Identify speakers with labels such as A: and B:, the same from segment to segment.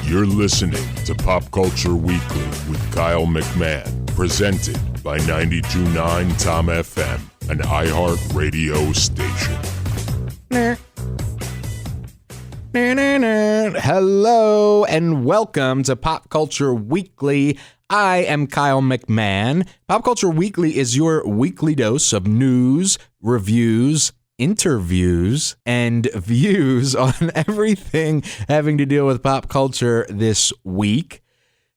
A: You're listening to Pop Culture Weekly with Kyle McMahon, presented by 92.9 Tom FM, an iHeart radio station.
B: Hello and welcome to Pop Culture Weekly. I am Kyle McMahon. Pop Culture Weekly is your weekly dose of news, reviews, interviews, and views on everything having to deal with pop culture this week.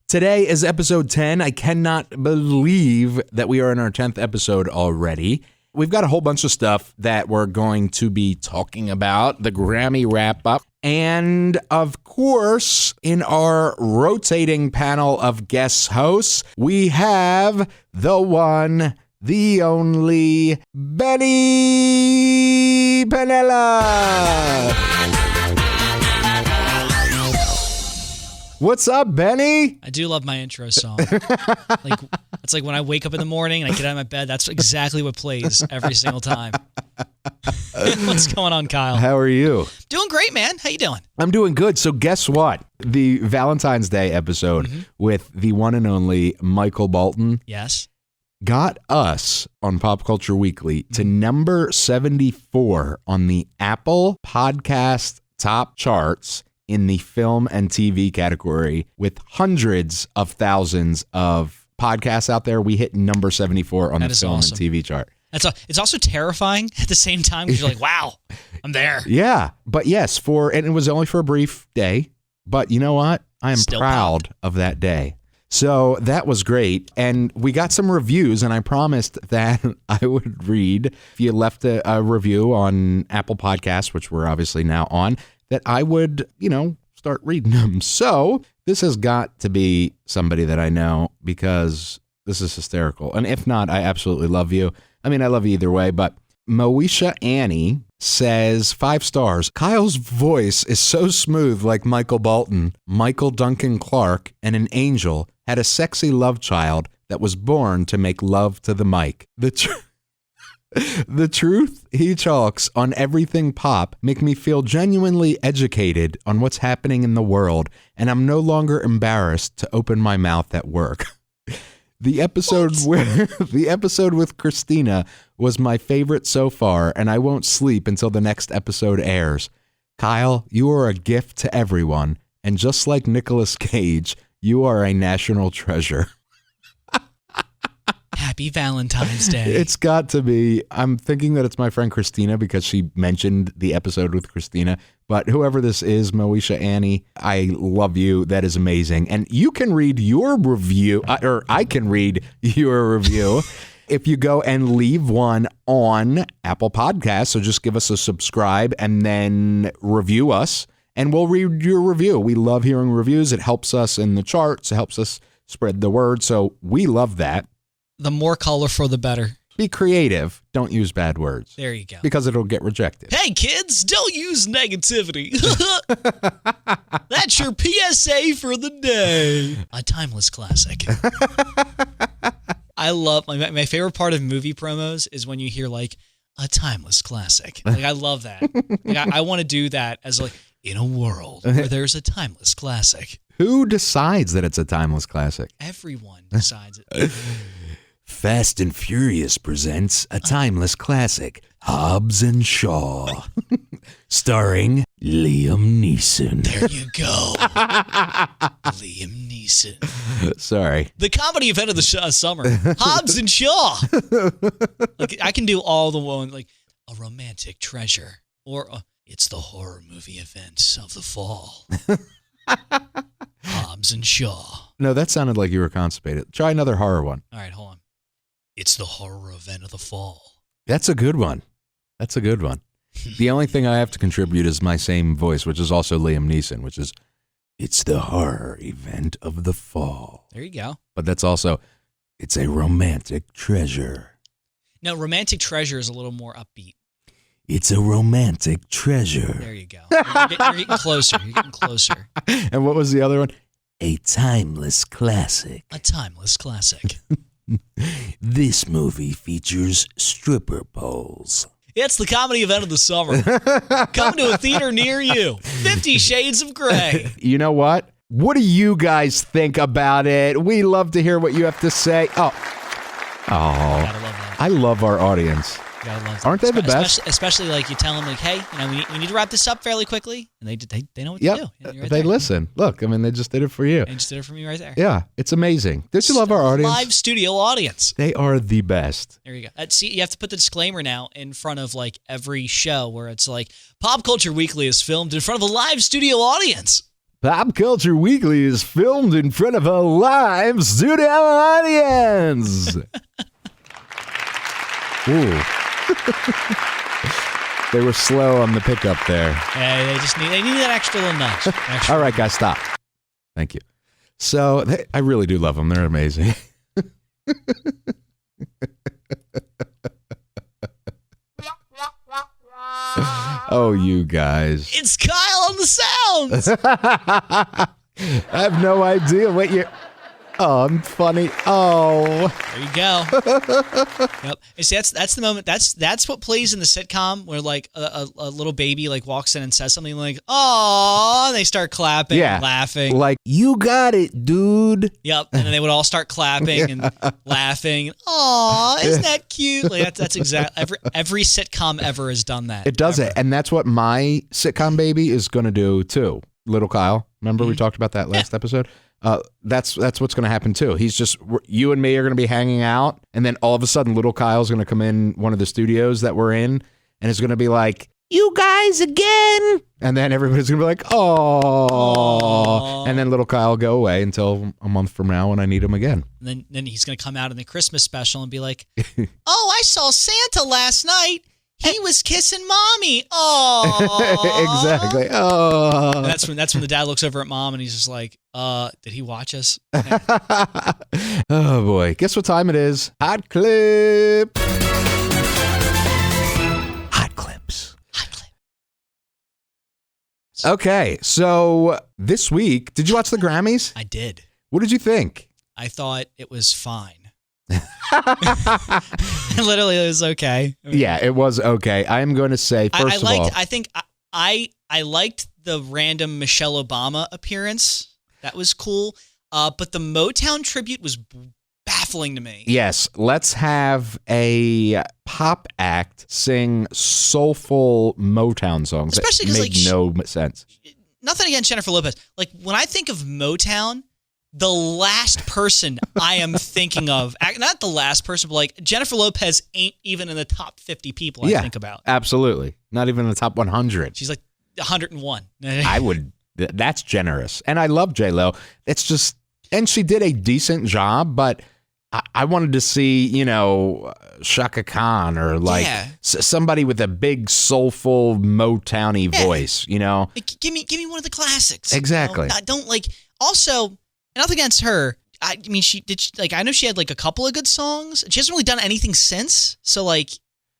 B: Today is episode 10. I cannot believe that we are in our 10th episode already. We've got a whole bunch of stuff that we're going to be talking about, the Grammy wrap-up, and of course, in our rotating panel of guest hosts, we have the one, the only, Benny Panella. What's up, Benny?
C: I do love my intro song. It's like when I wake up in the morning and I get out of my bed, that's exactly what plays every single time. What's going on, Kyle?
B: How are you?
C: Doing great, man. How you doing?
B: I'm doing good. So guess what? The Valentine's Day episode with the one and only Michael Bolton.
C: Yes.
B: Got us on Pop Culture Weekly to number 74 on the Apple Podcast top charts in the film and TV category, with hundreds of thousands of podcasts out there. We hit number 74 on the film and TV chart.
C: It's also terrifying at the same time because you're like, wow, I'm there.
B: Yeah. But yes, and it was only for a brief day. But you know what? I am proud of that day. So that was great. And we got some reviews, and I promised that I would read, if you left a review on Apple Podcasts, which we're obviously now on, that I would, start reading them. So this has got to be somebody that I know, because this is hysterical. And if not, I absolutely love you. I mean, I love you either way, but Moesha Annie says 5 stars. Kyle's voice is so smooth, like Michael Bolton. Michael Duncan Clark and an angel had a sexy love child that was born to make love to the mic. The truth he talks on everything pop make me feel genuinely educated on what's happening in the world, and I'm no longer embarrassed to open my mouth at work. The episode with Christina was my favorite so far, and I won't sleep until the next episode airs. Kyle, you are a gift to everyone, and just like Nicolas Cage, you are a national treasure.
C: Happy Valentine's Day.
B: It's got to be. I'm thinking that it's my friend Christina because she mentioned the episode with Christina. But whoever this is, Moesha Annie, I love you. That is amazing. And you can read your review, or I can read your review if you go and leave one on Apple Podcasts. So just give us a subscribe and then review us, and we'll read your review. We love hearing reviews. It helps us in the charts. It helps us spread the word. So we love that.
C: The more colorful, the better.
B: Be creative. Don't use bad words.
C: There you go.
B: Because it'll get rejected.
C: Hey, kids, don't use negativity. That's your PSA for the day. A timeless classic. I love, my favorite part of movie promos is when you hear, like, a timeless classic. Like, I love that. Like, I want to do that as, like, in a world where there's a timeless classic.
B: Who decides that it's a timeless classic?
C: Everyone decides it.
B: Fast and Furious presents a timeless classic, Hobbs and Shaw, starring Liam Neeson.
C: There you go. Liam Neeson.
B: Sorry.
C: The comedy event of the summer, Hobbs and Shaw. Like, I can do all the one, like a romantic treasure, or it's the horror movie events of the fall. Hobbs and Shaw.
B: No, that sounded like you were constipated. Try another horror one.
C: All right, hold on. It's the horror event of the fall.
B: That's a good one. That's a good one. The only thing I have to contribute is my same voice, which is also Liam Neeson, which is, it's the horror event of the fall.
C: There you go.
B: But that's also, it's a romantic treasure.
C: No, romantic treasure is a little more upbeat.
B: It's a romantic treasure.
C: There you go. You're getting closer. You're getting closer.
B: And what was the other one? A timeless classic.
C: A timeless classic.
B: This movie features stripper poles.
C: It's the comedy event of the summer. Come to a theater near you. 50 Shades of Grey.
B: You know what? What do you guys think about it? We love to hear what you have to say. Oh,
C: Gotta love that.
B: I love our audience.
C: Gotta love that.
B: Aren't they the best?
C: Especially like you tell them like, hey, we need to wrap this up fairly quickly, and they know what to do. Right
B: they listen. Look, I mean, they just did it for you.
C: They just did it for me right there.
B: Yeah, it's amazing. Don't you love our audience?
C: Live studio audience.
B: They are the best.
C: There you go. See, you have to put the disclaimer now in front of like every show where it's like Pop Culture Weekly is filmed in front of a live studio audience.
B: Pop Culture Weekly is filmed in front of a live studio audience. Ooh. They were slow on the pickup there.
C: Yeah, they need that extra little nudge.
B: All right, guys, stop. Thank you. So I really do love them. They're amazing. Oh, you guys.
C: It's Kyle on the sounds.
B: I have no idea what you're... Oh, I'm funny. Oh.
C: There you go. Yep. You see, that's the moment. That's what plays in the sitcom where like a little baby like walks in and says something like, "Oh," and they start clapping and laughing.
B: Like, you got it, dude.
C: Yep. And then they would all start clapping and laughing. "Oh, isn't that cute?" Like that's exactly every sitcom ever has done that.
B: It does it. And that's what my sitcom baby is going to do too. Little Kyle. Remember we talked about that last episode? That's what's going to happen too. He's just, you and me are going to be hanging out, and then all of a sudden, little Kyle's going to come in one of the studios that we're in, and it's going to be like, "You guys again," and then everybody's going to be like, "Oh," and then little Kyle will go away until a month from now when I need him again.
C: And then he's going to come out in the Christmas special and be like, "Oh, I saw Santa last night. He was kissing mommy." Oh,
B: exactly. Oh,
C: that's when the dad looks over at mom and he's just like, "Did he watch us?"
B: Oh boy! Guess what time it is? Hot clip. Hot clips.
C: Hot clip.
B: Okay, so this week, did you watch the Grammys?
C: I did.
B: What did you think?
C: I thought it was fine. Literally, it was okay.
B: Yeah, it was okay. I am going to say, first of all,
C: I liked the random Michelle Obama appearance. That was cool. But the Motown tribute was baffling to me.
B: Yes, let's have a pop act sing soulful Motown songs.
C: Especially
B: that make no sense.
C: Nothing against Jennifer Lopez. Like when I think of Motown, the last person I am thinking of, not the last person, but like Jennifer Lopez ain't even in the top 50 people I think about.
B: Absolutely. Not even in the top 100.
C: She's like 101.
B: That's generous. And I love J-Lo. It's just, and she did a decent job, but I wanted to see, Shaka Khan or like somebody with a big soulful Motown-y voice,
C: Like, give me one of the classics.
B: Exactly.
C: Don't like, also, nothing against her. I mean, I know she had like a couple of good songs. She hasn't really done anything since. So like,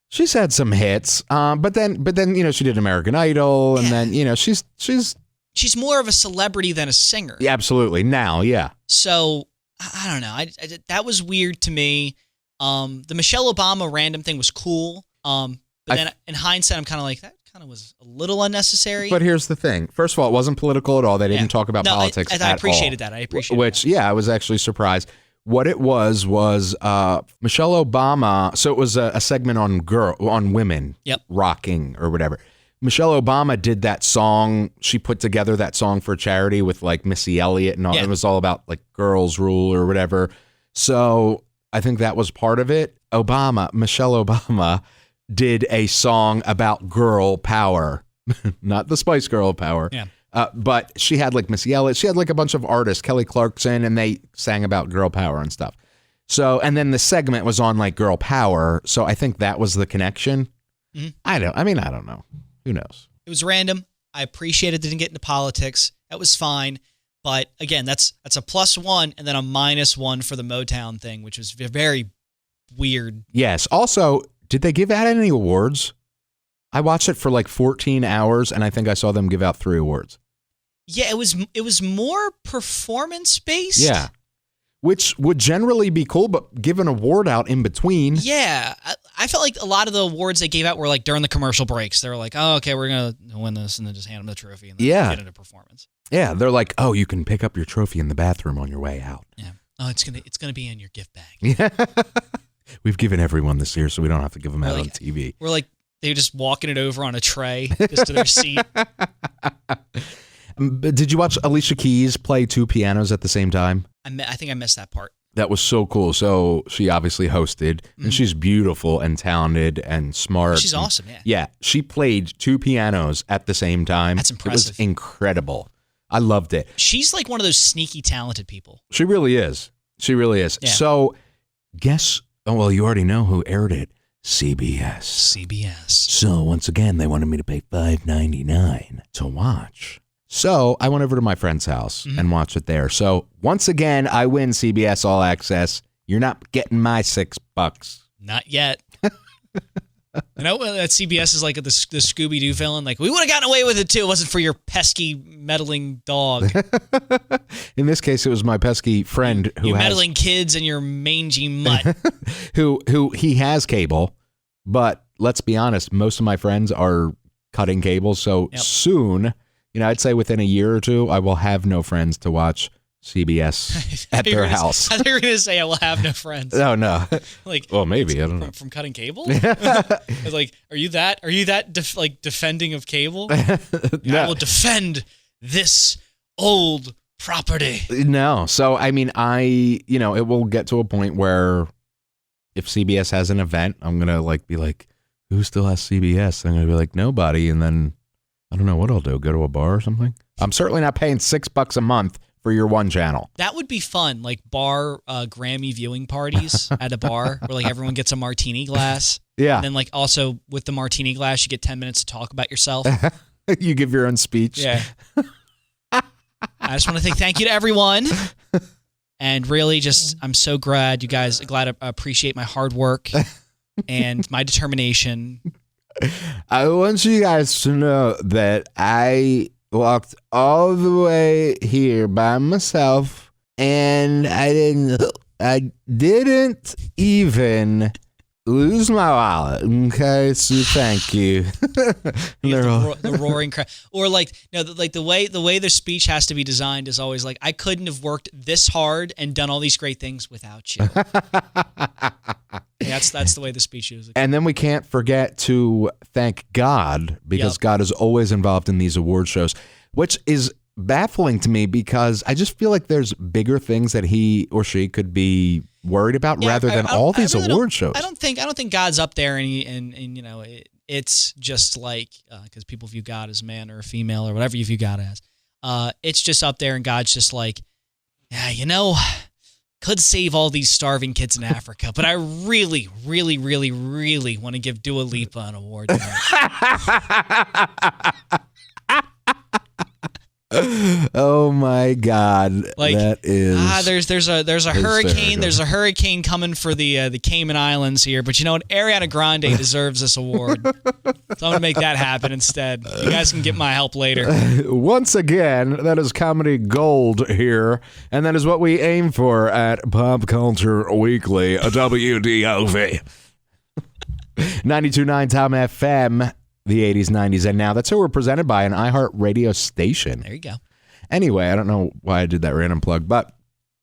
B: she's had some hits. But then she did American Idol, and then she's
C: more of a celebrity than a singer.
B: Yeah, absolutely. Now, yeah.
C: So I don't know. That was weird to me. The Michelle Obama random thing was cool. But then in hindsight, I'm kind of like, that kind of was a little unnecessary.
B: But here's the thing. First of all, it wasn't political at all. They didn't talk about politics at all.
C: I appreciated that.
B: I was actually surprised. What it was Michelle Obama. So it was a segment on women rocking or whatever. Michelle Obama did that song. She put together that song for charity with like Missy Elliott and all. It was all about like girls rule or whatever. So I think that was part of it. Michelle Obama did a song about girl power, not the Spice Girl power. Yeah. But she had like Missy Elliott. She had like a bunch of artists, Kelly Clarkson, and they sang about girl power and stuff. So, and then the segment was on like girl power. So I think that was the connection. Mm-hmm. I don't know. Who knows?
C: It was random. I appreciate it. Didn't get into politics. That was fine. But again, that's a +1 and then a -1 for the Motown thing, which was very weird.
B: Yes. Also, did they give out any awards? I watched it for like 14 hours, and I think I saw them give out 3 awards.
C: Yeah, it was more performance-based.
B: Yeah. Which would generally be cool, but give an award out in between.
C: Yeah. I felt like a lot of the awards they gave out were like during the commercial breaks. They were like, "Oh, okay, we're going to win this," and then just hand them the trophy and then get into performance.
B: Yeah, they're like, oh, you can pick up your trophy in the bathroom on your way out.
C: Yeah. Oh, it's gonna be in your gift bag.
B: Yeah. We've given everyone this year, so we don't have to give them out
C: like,
B: on TV.
C: We're like, they're just walking it over on a tray just to their seat.
B: Did you watch Alicia Keys play two pianos at the same time?
C: I think I missed that part.
B: That was so cool. So she obviously hosted, and she's beautiful and talented and smart.
C: She's awesome, yeah.
B: Yeah, she played two pianos at the same time.
C: That's impressive.
B: It was incredible. I loved it.
C: She's like one of those sneaky talented people.
B: She really is. She really is.
C: Yeah.
B: So well, you already know who aired it. CBS. So once again, they wanted me to pay $5.99 to watch. So I went over to my friend's house and watched it there. So once again, I win CBS All Access. You're not getting my $6.
C: Not yet. You know, that CBS is like the Scooby-Doo villain. Like, we would have gotten away with it, too. It wasn't for your pesky, meddling dog.
B: In this case, it was my pesky friend who
C: you meddling kids and your mangy mutt.
B: who he has cable, but let's be honest, most of my friends are cutting cable. So soon, I'd say within a year or two, I will have no friends to watch CBS at their house.
C: I thought you were going to say I will have no friends.
B: Oh, no.
C: Like,
B: well, maybe. I don't know.
C: From cutting cable? Like, are you that defending of cable?
B: No.
C: I will defend this old property.
B: No. So, I mean, it will get to a point where if CBS has an event, I'm going to be like, who still has CBS? I'm going to be like, nobody. And then I don't know what I'll do. Go to a bar or something? I'm certainly not paying $6 a month for your one channel.
C: That would be fun, like bar Grammy viewing parties at a bar where like everyone gets a martini glass.
B: Yeah.
C: And then like also with the martini glass, you get 10 minutes to talk about yourself.
B: You give your own speech.
C: Yeah. I just want to say thank you to everyone. And really just, I'm so glad to appreciate my hard work and my determination.
B: I want you guys to know that I walked all the way here by myself, and I didn't even lose my wallet. Okay, so thank you.
C: The roaring crowd, or the way the speech has to be designed is always like, I couldn't have worked this hard and done all these great things without you. That's the way the speech is.
B: And then we can't forget to thank God, because God is always involved in these award shows, which is baffling to me because I just feel like there's bigger things that he or she could be worried about rather than all these award shows.
C: I don't think God's up there and it's just like because people view God as a man or a female or whatever you view God as. It's just up there and God's just like, yeah, could save all these starving kids in Africa, but I really, really, really, really want to give Dua Lipa an award.
B: Oh my God! That is
C: there's a hurricane. There's a hurricane coming for the Cayman Islands here, but you know what? Ariana Grande deserves this award, so I'm gonna make that happen instead. You guys can get my help later.
B: Once again, that is comedy gold here, and that is what we aim for at Pop Culture Weekly, a WDOV 92.9 Tom FM. The 80s, 90s, and now. That's who we're presented by, an iHeart radio station.
C: There you go.
B: Anyway, I don't know why I did that random plug, but...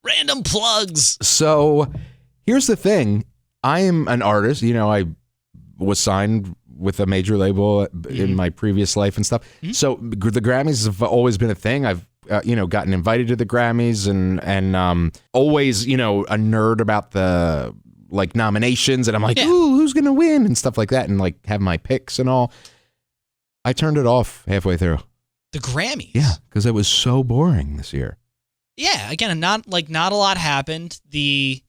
C: Random plugs!
B: So, here's the thing. I am an artist. I was signed with a major label in my previous life and stuff. Mm-hmm. So, the Grammys have always been a thing. I've, gotten invited to the Grammys and always, a nerd about the... nominations, and I'm like, ooh, who's gonna win and stuff like that, and have my picks and all. I turned it off halfway through.
C: The Grammys?
B: Yeah, because it was so boring this year.
C: Yeah, again, not a lot happened. The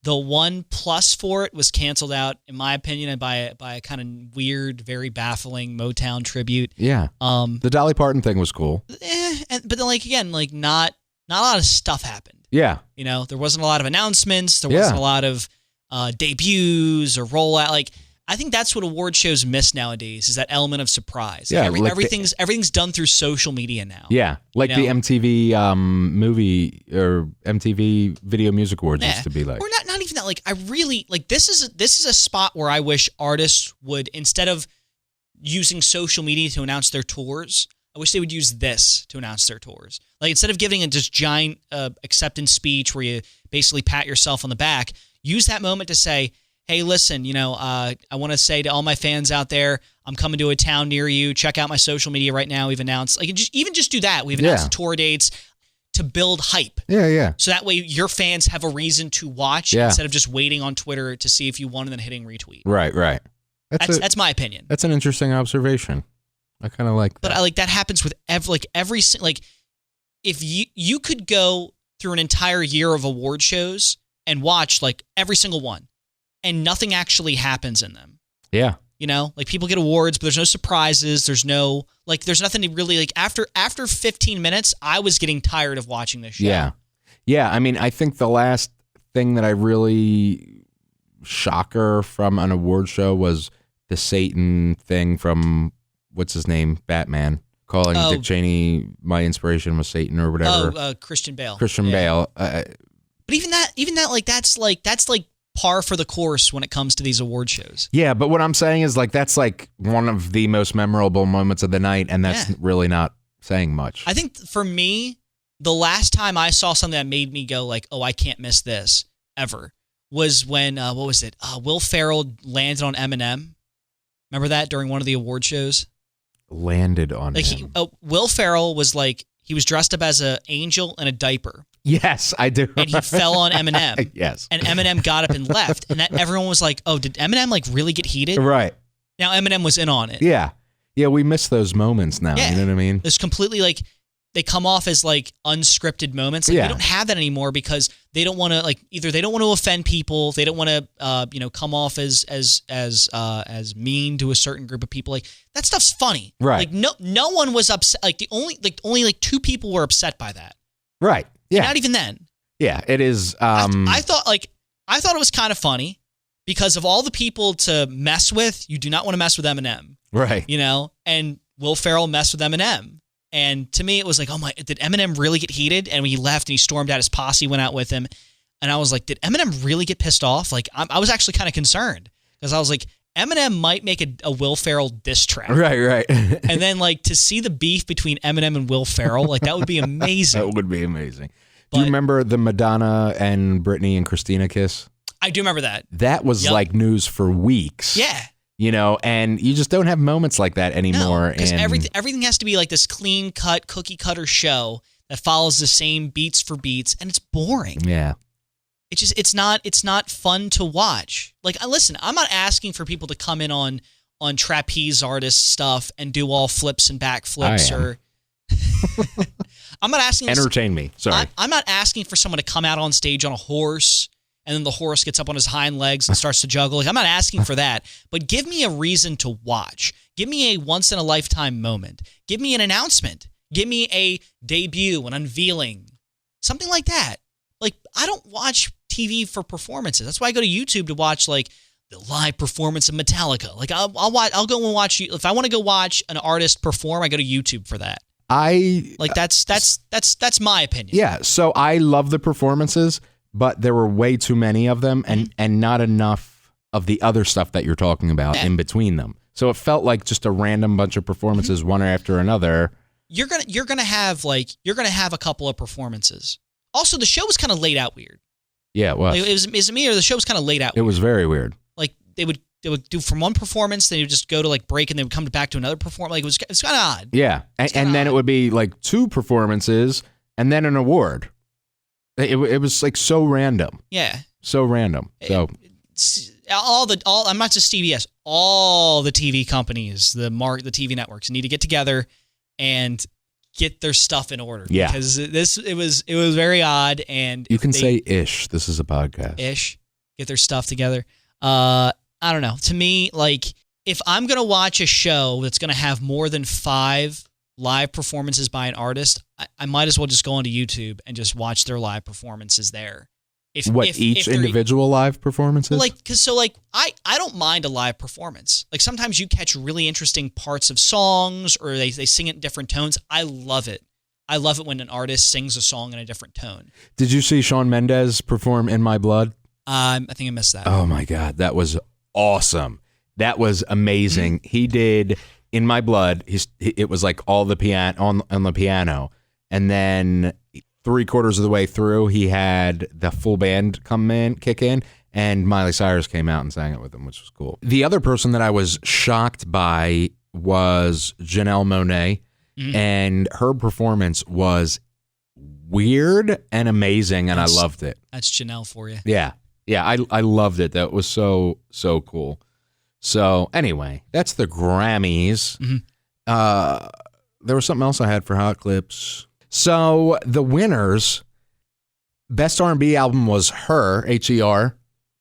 C: one plus for it was canceled out, in my opinion, by a kind of weird, very baffling Motown tribute.
B: Yeah. The Dolly Parton thing was cool.
C: But then not a lot of stuff happened.
B: Yeah.
C: There wasn't a lot of announcements. There wasn't a lot of debuts or rollout. I think that's what award shows miss nowadays, is that element of surprise.
B: Yeah,
C: everything's done through social media now.
B: Yeah, the MTV movie or MTV Video Music Awards used to be like.
C: Or not even that. I really this is a spot where I wish artists would, instead of using social media to announce their tours, I wish they would use this to announce their tours. Like, instead of giving a just giant acceptance speech where you basically pat yourself on the back, use that moment to say, hey, listen, I want to say to all my fans out there, I'm coming to a town near you. Check out my social media right now. We've announced, just do that. We've announced the tour dates to build hype.
B: Yeah.
C: So that way your fans have a reason to watch instead of just waiting on Twitter to see if you won and then hitting retweet.
B: Right.
C: That's my opinion.
B: That's an interesting observation. I kind of like that.
C: But I that happens with every if you could go through an entire year of award shows and watch like every single one and nothing actually happens in them.
B: Yeah.
C: People get awards, but there's no surprises. There's no, there's nothing to really, after 15 minutes, I was getting tired of watching this show.
B: Yeah. I mean, I think the last thing that I really shocker from an award show was the Satan thing from, what's his name? Batman. Calling Dick Cheney, my inspiration was Satan or whatever.
C: Christian Bale.
B: Bale.
C: But even that, that's par for the course when it comes to these award shows.
B: Yeah, but what I'm saying is that's one of the most memorable moments of the night, and that's really not saying much.
C: I think for me, the last time I saw something that made me go oh, I can't miss this ever was when what was it? Will Ferrell landed on Eminem. Remember that during one of the award shows?
B: Landed on him.
C: Will Ferrell was he was dressed up as an angel in a diaper.
B: Yes, I do.
C: And he fell on Eminem.
B: Yes.
C: And Eminem got up and left. And that everyone was like, oh, did Eminem really get heated?
B: Right.
C: Now Eminem was in on it.
B: Yeah. Yeah, we miss those moments now.
C: Yeah.
B: You know what I mean?
C: It's completely they come off as unscripted moments. We don't have that anymore because they don't want to either they don't want to offend people, they don't want to come off as mean to a certain group of people. That stuff's funny.
B: Right.
C: No one was upset. Only two people were upset by that.
B: Right. Yeah.
C: Not even then.
B: Yeah, it is.
C: I thought it was kind of funny because of all the people to mess with. You do not want to mess with Eminem.
B: Right.
C: And Will Ferrell messed with Eminem. And to me, it was oh my, did Eminem really get heated? And when he left and he stormed out, his posse went out with him. And I was like, did Eminem really get pissed off? I was actually kind of concerned because I was like, Eminem might make a Will Ferrell diss track.
B: Right.
C: And then to see the beef between Eminem and Will Ferrell, that would be amazing.
B: That would be amazing. Do you remember the Madonna and Britney and Christina kiss?
C: I do remember that.
B: That was news for weeks.
C: Yeah.
B: And you just don't have moments like that anymore.
C: Because everything has to be this clean cut, cookie cutter show that follows the same beats for beats, and it's boring.
B: Yeah.
C: It's not fun to watch. Listen, I'm not asking for people to come in on trapeze artist stuff and do all flips and backflips or I'm not asking
B: entertain me. Sorry.
C: I'm not asking for someone to come out on stage on a horse and then the horse gets up on his hind legs and starts to juggle. I'm not asking for that, but give me a reason to watch. Give me a once in a lifetime moment. Give me an announcement. Give me a debut, an unveiling, something like that. I don't watch TV for performances. That's why I go to YouTube to watch the live performance of Metallica. I'll go and watch. If I want to go watch an artist perform, I go to YouTube for that. That's my opinion.
B: Yeah. So I love the performances, but there were way too many of them, and not enough of the other stuff that you're talking about in between them. So it felt like just a random bunch of performances, one after another.
C: You're gonna have a couple of performances. Also, the show was kind of laid out weird.
B: Yeah, it was.
C: Is it me or the show was kind of laid out weird?
B: It was very weird.
C: They would do from one performance, then you would just go to break, and they would come back to another performance. It was kind of odd.
B: Yeah, and then it would be two performances and then an award. It was so random.
C: Yeah,
B: so random. So
C: I'm not just CBS. All the TV companies, the TV networks need to get together and get their stuff in order.
B: Yeah,
C: because it was very odd. And
B: you can say ish. This is a podcast.
C: Ish. Get their stuff together. I don't know. To me, if I'm going to watch a show that's going to have more than 5 live performances by an artist, I might as well just go onto YouTube and just watch their live performances there. If individual live performances? I don't mind a live performance. Sometimes you catch really interesting parts of songs or they sing it in different tones. I love it. I love it when an artist sings a song in a different tone.
B: Did you see Shawn Mendes perform In My Blood?
C: I think I missed that.
B: Oh my God, that was awesome. That was amazing. He did In My Blood, it was like all the piano on the piano, and then 3/4 of the way through, he had the full band kick in, and Miley Cyrus came out and sang it with him, which was cool. The other person that I was shocked by was Janelle Monae, and her performance was weird and amazing, and I loved it.
C: That's Janelle for you.
B: Yeah, I loved it. That was so cool. So anyway, that's the Grammys. There was something else I had for Hot Clips. So the winners, Best R&B album was Her, H-E-R.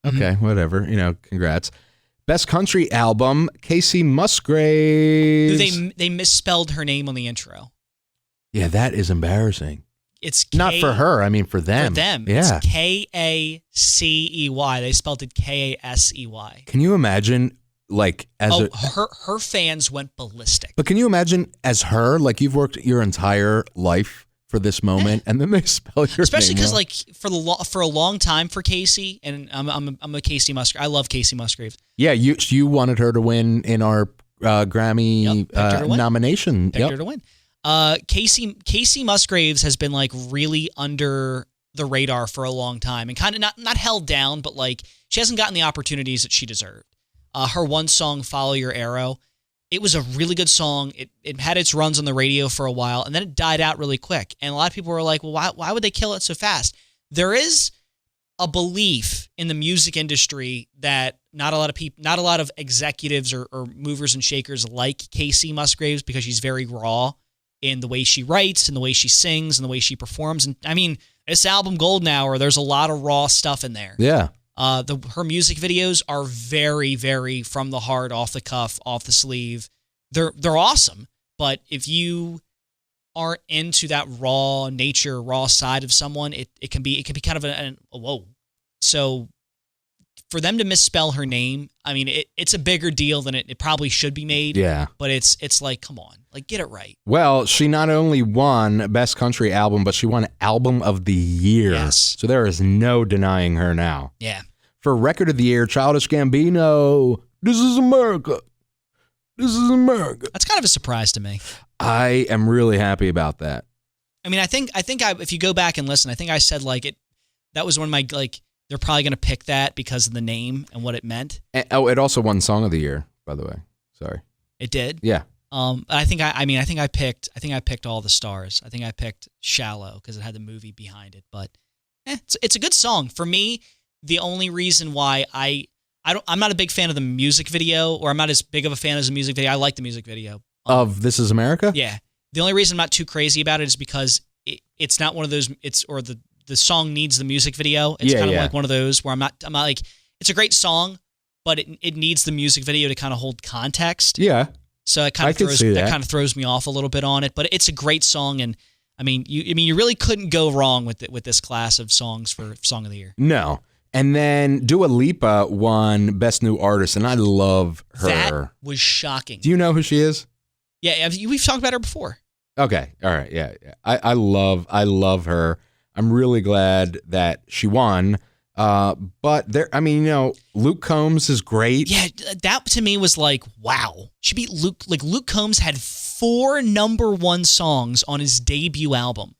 B: Okay, whatever. Congrats. Best Country Album, Casey Musgraves.
C: They misspelled her name on the intro.
B: Yeah, that is embarrassing.
C: It's
B: not for her. I mean, for them.
C: For them.
B: Yeah.
C: It's K-A-C-E-Y. They spelled it K-A-S-E-Y.
B: Can you imagine,
C: her fans went ballistic.
B: But can you imagine as her, like you've worked your entire life for this moment, and then they spell your
C: especially
B: name
C: because for a long time for Casey, and I'm a Casey Musgrave. I love Casey Musgraves.
B: Yeah, you wanted her to win in our Grammy nomination.
C: Picked her to win. Casey Musgraves has been like really under the radar for a long time, and kind of not held down, but like she hasn't gotten the opportunities that she deserved. Her one song, Follow Your Arrow, it was a really good song. It had its runs on the radio for a while, and then it died out really quick. And a lot of people were like, well, why would they kill it so fast? There is a belief in the music industry that not a lot of executives or movers and shakers like Casey Musgraves, because she's very raw in the way she writes and the way she sings and the way she performs. And I mean, this album Golden Hour, there's a lot of raw stuff in there.
B: Yeah.
C: Her music videos are very, very from the heart, off the cuff, off the sleeve. They're awesome, but if you aren't into that raw nature, raw side of someone, it can be kind of a whoa. So for them to misspell her name, I mean, it's a bigger deal than it probably should be made.
B: Yeah,
C: but it's like, come on, like get it right.
B: Well, she not only won Best Country Album, but she won Album of the Year.
C: Yes.
B: So there is no denying her now.
C: Yeah.
B: For Record of the Year, Childish Gambino, This Is America. This is America.
C: That's kind of a surprise to me.
B: I am really happy about that.
C: I mean, I think if you go back and listen, I think I said that was one of my they're probably going to pick that because of the name and what it meant.
B: And, it also won Song of the Year, by the way. Sorry.
C: It did?
B: Yeah.
C: I think I picked All the Stars. I think I picked Shallow because it had the movie behind it, but it's a good song. For me, the only reason why I'm not a big fan of the music video, or I'm not as big of a fan as the music video. I like the music video.
B: Of This Is America?
C: Yeah. The only reason I'm not too crazy about it is because it's not one of those, the song needs the music video. It's kind of like one of those where I'm not like, it's a great song, but it needs the music video to kind of hold context.
B: Yeah.
C: So it kind of throws me off a little bit on it, but it's a great song. And I mean, you really couldn't go wrong with this class of songs for Song of the Year.
B: No. And then Dua Lipa won Best New Artist, and I love her.
C: That was shocking.
B: Do you know who she is?
C: Yeah, we've talked about her before.
B: Okay, all right, yeah. I love her. I'm really glad that she won. But Luke Combs is great.
C: Yeah, that to me was like, wow. She beat Luke. Like Luke Combs had 4 #1 songs on his debut album.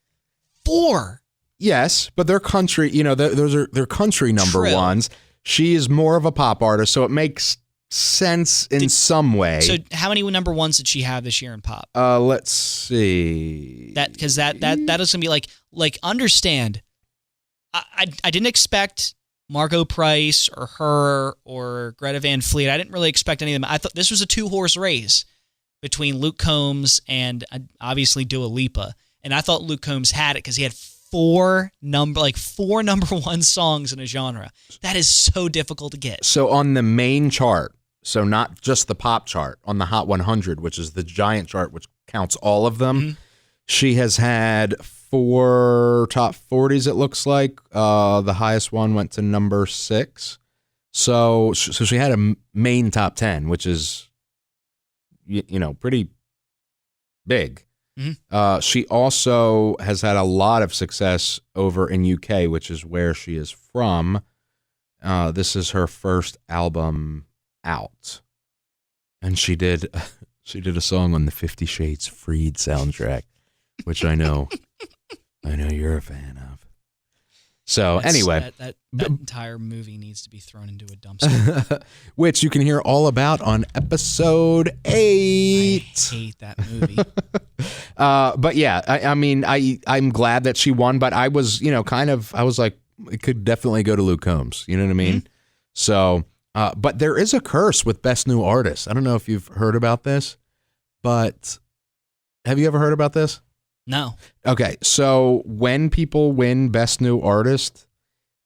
C: 4.
B: Yes, but they're country. They're country #1s. She is more of a pop artist, so it makes sense in some way.
C: So, how many #1s did she have this year in pop?
B: Let's see.
C: Because that is gonna be like understand. I didn't expect Margot Price or her or Greta Van Fleet. I didn't really expect any of them. I thought this was a 2-horse race between Luke Combs and obviously Dua Lipa, and I thought Luke Combs had it because he had 4 #1 songs in a genre. That is so difficult to get.
B: So on the main chart, so not just the pop chart, on the Hot 100, which is the giant chart, which counts all of them, she has had 4 top 40s, it looks like. The highest one went to number 6. So she had a main top 10, which is, pretty big. She also has had a lot of success over in UK, which is where she is from. This is her first album out, and she did She did a song on the 50 Shades Freed soundtrack, which I know you're a fan of. So anyway,
C: that entire movie needs to be thrown into a dumpster.
B: Which you can hear all about on episode 8.
C: I hate that movie.
B: But yeah, I'm glad that she won, but I was, I was like, it could definitely go to Luke Combs. You know what I mean? Mm-hmm. So, but there is a curse with Best New Artist. I don't know if you've heard about this, but have you ever heard about this?
C: No.
B: Okay, so when people win Best New Artist,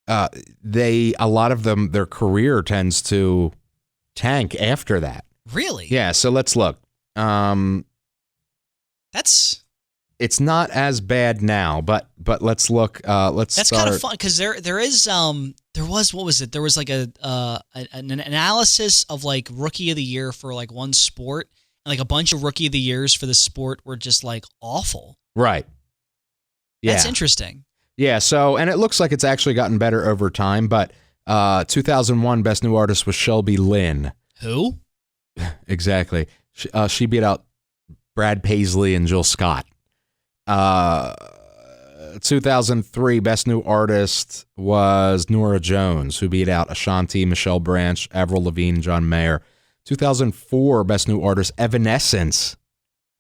B: a lot of them, their career tends to tank after that.
C: Really?
B: Yeah, so let's look. It's not as bad now, but let's look. That's
C: kind of fun because there was like an analysis of like Rookie of the Year for like one sport, and like a bunch of Rookie of the Years for the sport were just like awful.
B: Right. Yeah.
C: That's interesting.
B: Yeah. So, and it looks like it's actually gotten better over time. But 2001 Best New Artist was Shelby Lynn.
C: Who?
B: Exactly. She beat out Brad Paisley and Jill Scott. 2003 Best New Artist was Norah Jones, who beat out Ashanti, Michelle Branch, Avril Lavigne, John Mayer. 2004 Best New Artist Evanescence,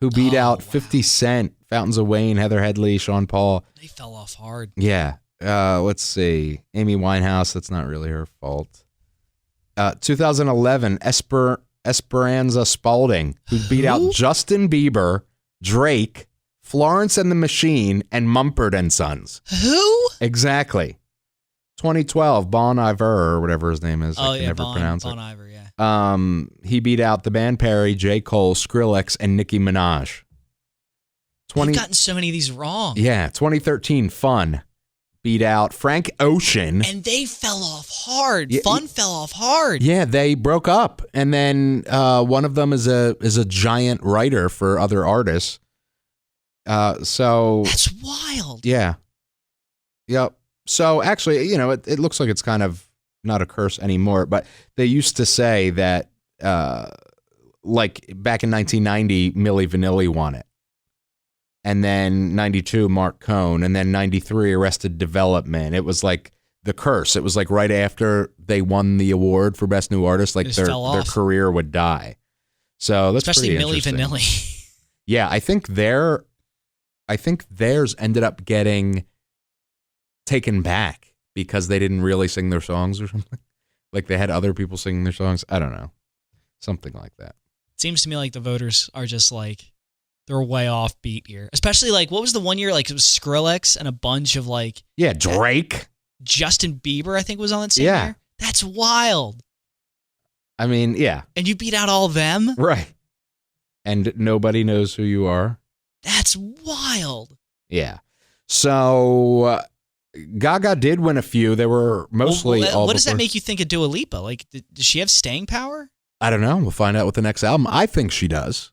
B: who beat out 50 Cent, Fountains of Wayne, Heather Headley, Sean Paul.
C: They fell off hard.
B: Yeah. Let's see. Amy Winehouse, that's not really her fault. 2011 Esperanza Spalding, who beat out Justin Bieber, Drake, Florence and the Machine, and Mumford and Sons.
C: Who?
B: Exactly. 2012 Bon Iver, or whatever his name is. I can never pronounce it.
C: Bon Iver, yeah.
B: He beat out the band Perry, J. Cole, Skrillex, and Nicki Minaj.
C: They've gotten so many of these wrong.
B: Yeah, 2013 Fun beat out Frank Ocean.
C: And they fell off hard. Fun fell off hard.
B: Yeah, they broke up. And then one of them is a giant writer for other artists. So
C: that's wild.
B: Yeah. Yep. So actually, it looks like it's kind of not a curse anymore, but they used to say that like back in 1990, Milli Vanilli won it. And then 92, Mark Cohn, and then 93, Arrested Development. It was like the curse. It was like right after they won the award for Best New Artist, like their career would die. So that's
C: especially
B: pretty
C: Milli Vanilli.
B: Yeah, I think theirs ended up getting taken back because they didn't really sing their songs or something. Like they had other people singing their songs. I don't know. Something like that.
C: It seems to me like the voters are just like, they're way off beat here. Especially like, what was the one year? Like it was Skrillex and a bunch of like...
B: Yeah, Drake.
C: Justin Bieber, I think, was on that same year. That's wild.
B: I mean, yeah.
C: And you beat out all of them?
B: Right. And nobody knows who you are?
C: That's wild.
B: Yeah. So Gaga did win a few. They were mostly all
C: what does that make you think of Dua Lipa? Like, does she have staying power?
B: I don't know. We'll find out with the next album. I think she does.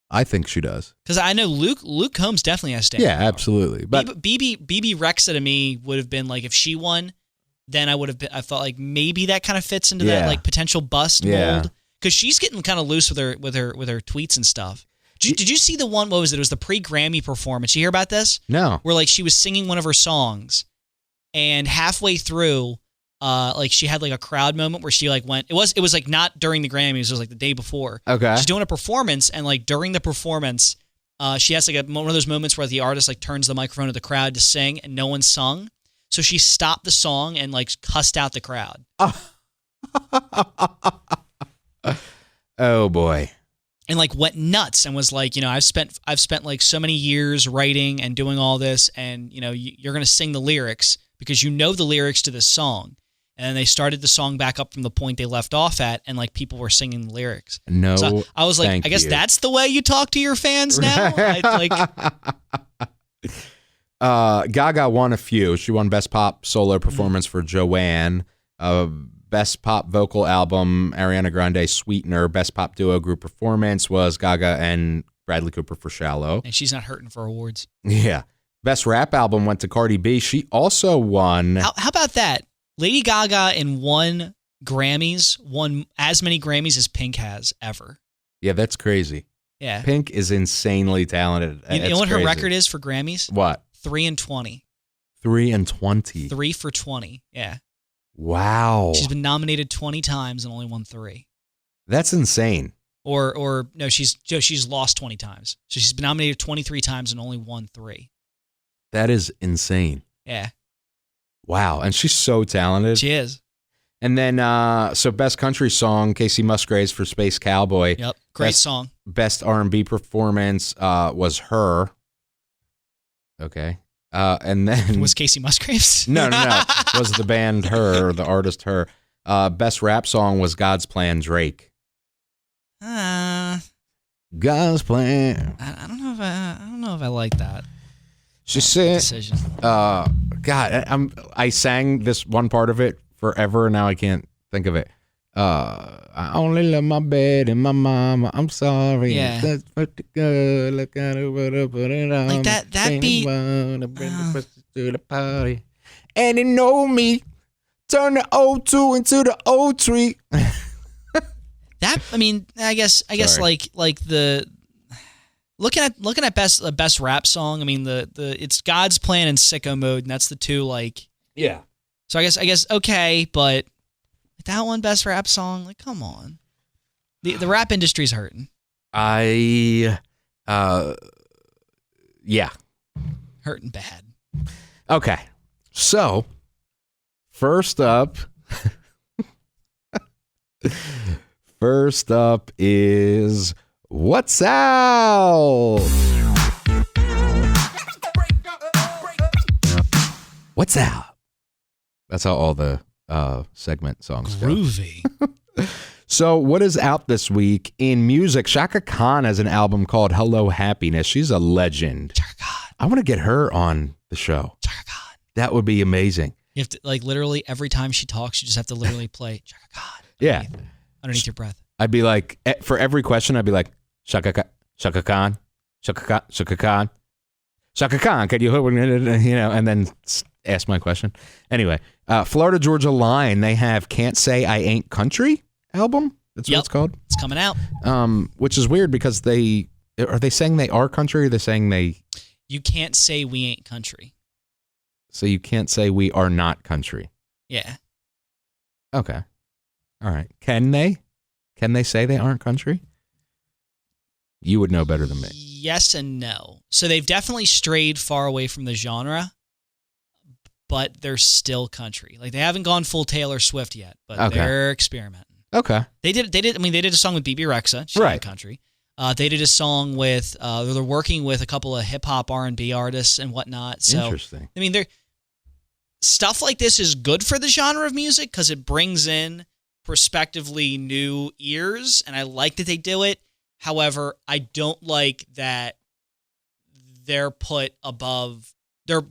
B: Because
C: I know Luke Combs definitely has staying power.
B: Yeah, absolutely. But
C: BB Rexa to me would have been like, if she won, then I felt like maybe that kind of fits into that like potential bust mold. Because she's getting kind of loose with her tweets and stuff. Did you see the one? What was it? It was the pre-Grammy performance. You hear about this?
B: No.
C: Where like she was singing one of her songs, and halfway through, like she had like a crowd moment where she like went. It was like not during the Grammys. It was like the day before.
B: Okay.
C: She's doing a performance, and like during the performance, she has like one of those moments where the artist like turns the microphone to the crowd to sing, and no one sung. So she stopped the song and like cussed out the crowd.
B: Oh boy.
C: And like went nuts and was like, I've spent like so many years writing and doing all this, and you're gonna sing the lyrics because you know the lyrics to this song. And then they started the song back up from the point they left off at, and like people were singing the lyrics.
B: No,
C: so I was like, I guess that's the way you talk to your fans now.
B: Gaga won a few. She won Best Pop Solo Performance for Joanne. Best Pop Vocal Album, Ariana Grande, Sweetener. Best Pop Duo Group Performance was Gaga and Bradley Cooper for Shallow.
C: And she's not hurting for awards.
B: Yeah. Best Rap Album went to Cardi B. She also won.
C: How about that? Lady Gaga in one Grammys won as many Grammys as Pink has ever.
B: Yeah, that's crazy.
C: Yeah.
B: Pink is insanely talented.
C: You know what her record is for Grammys?
B: What?
C: 3 and 20.
B: 3 and 20.
C: 3 for 20. Yeah.
B: Wow.
C: She's been nominated 20 times and only won 3.
B: That's insane.
C: Or no, she's lost 20 times. So she's been nominated 23 times and only won 3.
B: That is insane.
C: Yeah.
B: Wow. And she's so talented.
C: She is.
B: And then, so Best Country Song, Casey Musgraves for Space Cowboy.
C: Yep. Great song.
B: Best R&B Performance was Her. Okay. And then...
C: Was Casey Musgraves?
B: No. Was the band Her, or the artist Her. Best Rap Song was God's Plan, Drake. God's Plan.
C: I don't know if I like that.
B: She said,
C: decision.
B: God, I sang this one part of it forever, and now I can't think of it. I only love my bed and my mama. I'm sorry.
C: Yeah.
B: That's what the girl look at her, put it on.
C: Like that beat.
B: To the party. And you know me. Turn the O2 into the O3.
C: I guess
B: Sorry.
C: like the looking at best rap song. I mean the it's God's Plan and Sicko Mode, and that's the two like.
B: Yeah.
C: So I guess okay, but that one best rap song, like come on, the rap industry's hurting.
B: Yeah.
C: Hurting bad.
B: Okay. So, first up is What's Out? What's Out? That's how all the segment songs go.
C: Groovy.
B: So, what is out this week in music? Chaka Khan has an album called Hello Happiness. She's a legend.
C: Chaka Khan.
B: I want to get her on the show.
C: Chaka Khan.
B: That would be amazing.
C: You have to, like, literally every time she talks, you just have to literally play Chaka Khan.
B: Yeah.
C: Underneath your breath.
B: I'd be like, for every question, I'd be like, Chaka Khan, Chaka Khan, Chaka Khan, Chaka Khan, Chaka Khan, could you, and then ask my question. Anyway, Florida Georgia Line, they have Can't Say I Ain't Country album. That's what it's called.
C: It's coming out.
B: Which is weird because are they saying they are country, or are they saying they...
C: You can't say we ain't country.
B: So you can't say we are not country.
C: Yeah.
B: Okay. All right. Can they? Can they say they aren't country? You would know better than me.
C: Yes and no. So they've definitely strayed far away from the genre, but they're still country. Like they haven't gone full Taylor Swift yet, but they're experimenting.
B: Okay.
C: They did a song with BB Rexa. She's right. Country. They did a song with, they're working with a couple of hip hop R&B artists and whatnot. So,
B: interesting.
C: I mean, stuff like this is good for the genre of music because it brings in prospectively new ears, and I like that they do it. However, I don't like that they're put above. They're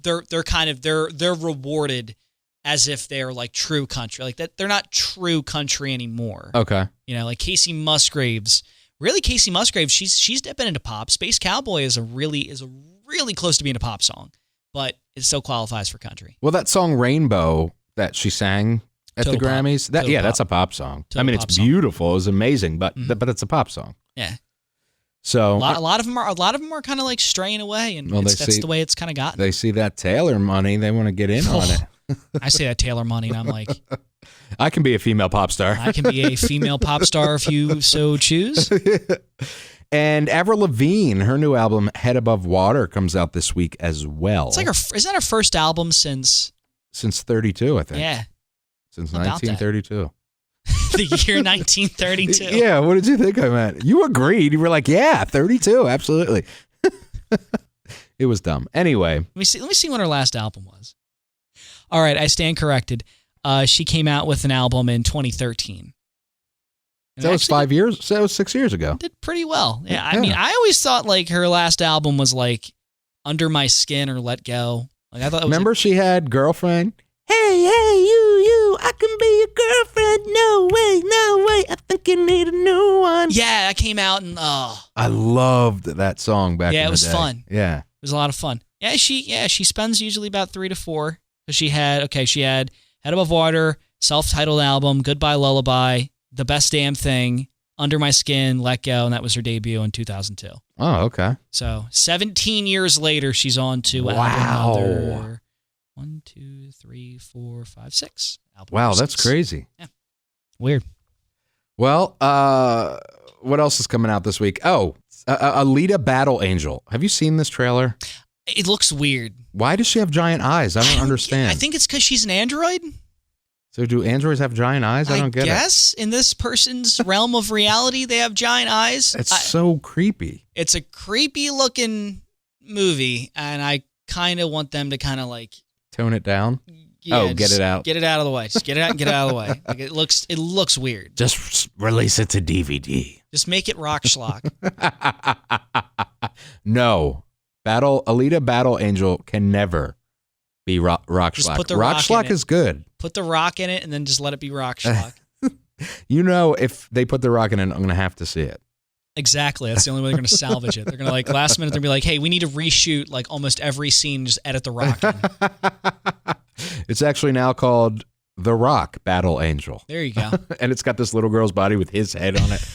C: rewarded as if they're like true country. Like that, they're not true country anymore.
B: Okay.
C: Like Casey Musgraves. Really, Casey Musgraves, she's dipping into pop. Space Cowboy is a really close to being a pop song, but it still qualifies for country.
B: Well, that song Rainbow that she sang at the Grammys, that's a pop song. I mean, it's beautiful, it was amazing, but it's a pop song.
C: Yeah.
B: So
C: a lot of them are kind of like straying away, and that's the way it's kind of gotten.
B: They see that Taylor money, they want to get in on it.
C: I say that Taylor money, and I'm like,
B: I can be a female pop star.
C: I can be a female pop star if you so choose.
B: And Avril Lavigne, her new album "Head Above Water" comes out this week as well.
C: It's like isn't that her first album since
B: 32? I think.
C: Yeah.
B: Since 1932.
C: The year 1932.
B: Yeah. What did you think I meant? You agreed. You were like, yeah, 32, absolutely. It was dumb. Anyway,
C: let me see when her last album was. All right, I stand corrected. She came out with an album in 2013.
B: That was 5 years. So that was 6 years ago.
C: Did pretty well. Yeah, I mean, I always thought like her last album was like Under My Skin or Let Go. Like I thought.
B: Remember, she had Girlfriend. Hey, you, I can be your girlfriend. No way. I think you need a new one.
C: Yeah, that came out and
B: I loved that song back in the day.
C: Yeah, it was fun.
B: Yeah.
C: It was a lot of fun. Yeah, she spends usually about 3 to 4. Because she had Head Above Water, self-titled album, Goodbye Lullaby, The Best Damn Thing, Under My Skin, Let Go, and that was her debut in 2002.
B: Oh, okay.
C: So 17 years later, she's on to
B: Wow.
C: album number 1, 2, 3, 4, 5, 6. Album
B: Wow,
C: number
B: that's
C: 6.
B: crazy.
C: Yeah. Weird.
B: Well, what else is coming out this week? Oh, Alita Battle Angel. Have you seen this trailer?
C: It looks weird.
B: Why does she have giant eyes? I don't understand.
C: I think it's because she's an android.
B: So do androids have giant eyes? I don't get it.
C: I guess in this person's realm of reality, they have giant eyes.
B: It's so creepy.
C: It's a creepy looking movie, and I kind of want them to kind of like
B: tone it down.
C: Yeah,
B: get it out.
C: Get it out of the way. Just get it out and get it out of the way. Like it looks weird.
B: Just release it to DVD.
C: Just make it rock schlock.
B: No. Alita Battle Angel can never be rock schlock.
C: Put the
B: rock schlock is good.
C: Put the rock in it and then just let it be rock schlock.
B: You know, if they put the rock in it, I'm going to have to see it.
C: Exactly. That's the only way they're going to salvage it. They're going to like last minute, they're going to be like, hey, we need to reshoot like almost every scene, just edit the rock in.
B: It's actually now called The Rock Battle Angel.
C: There you go.
B: And it's got this little girl's body with his head on it.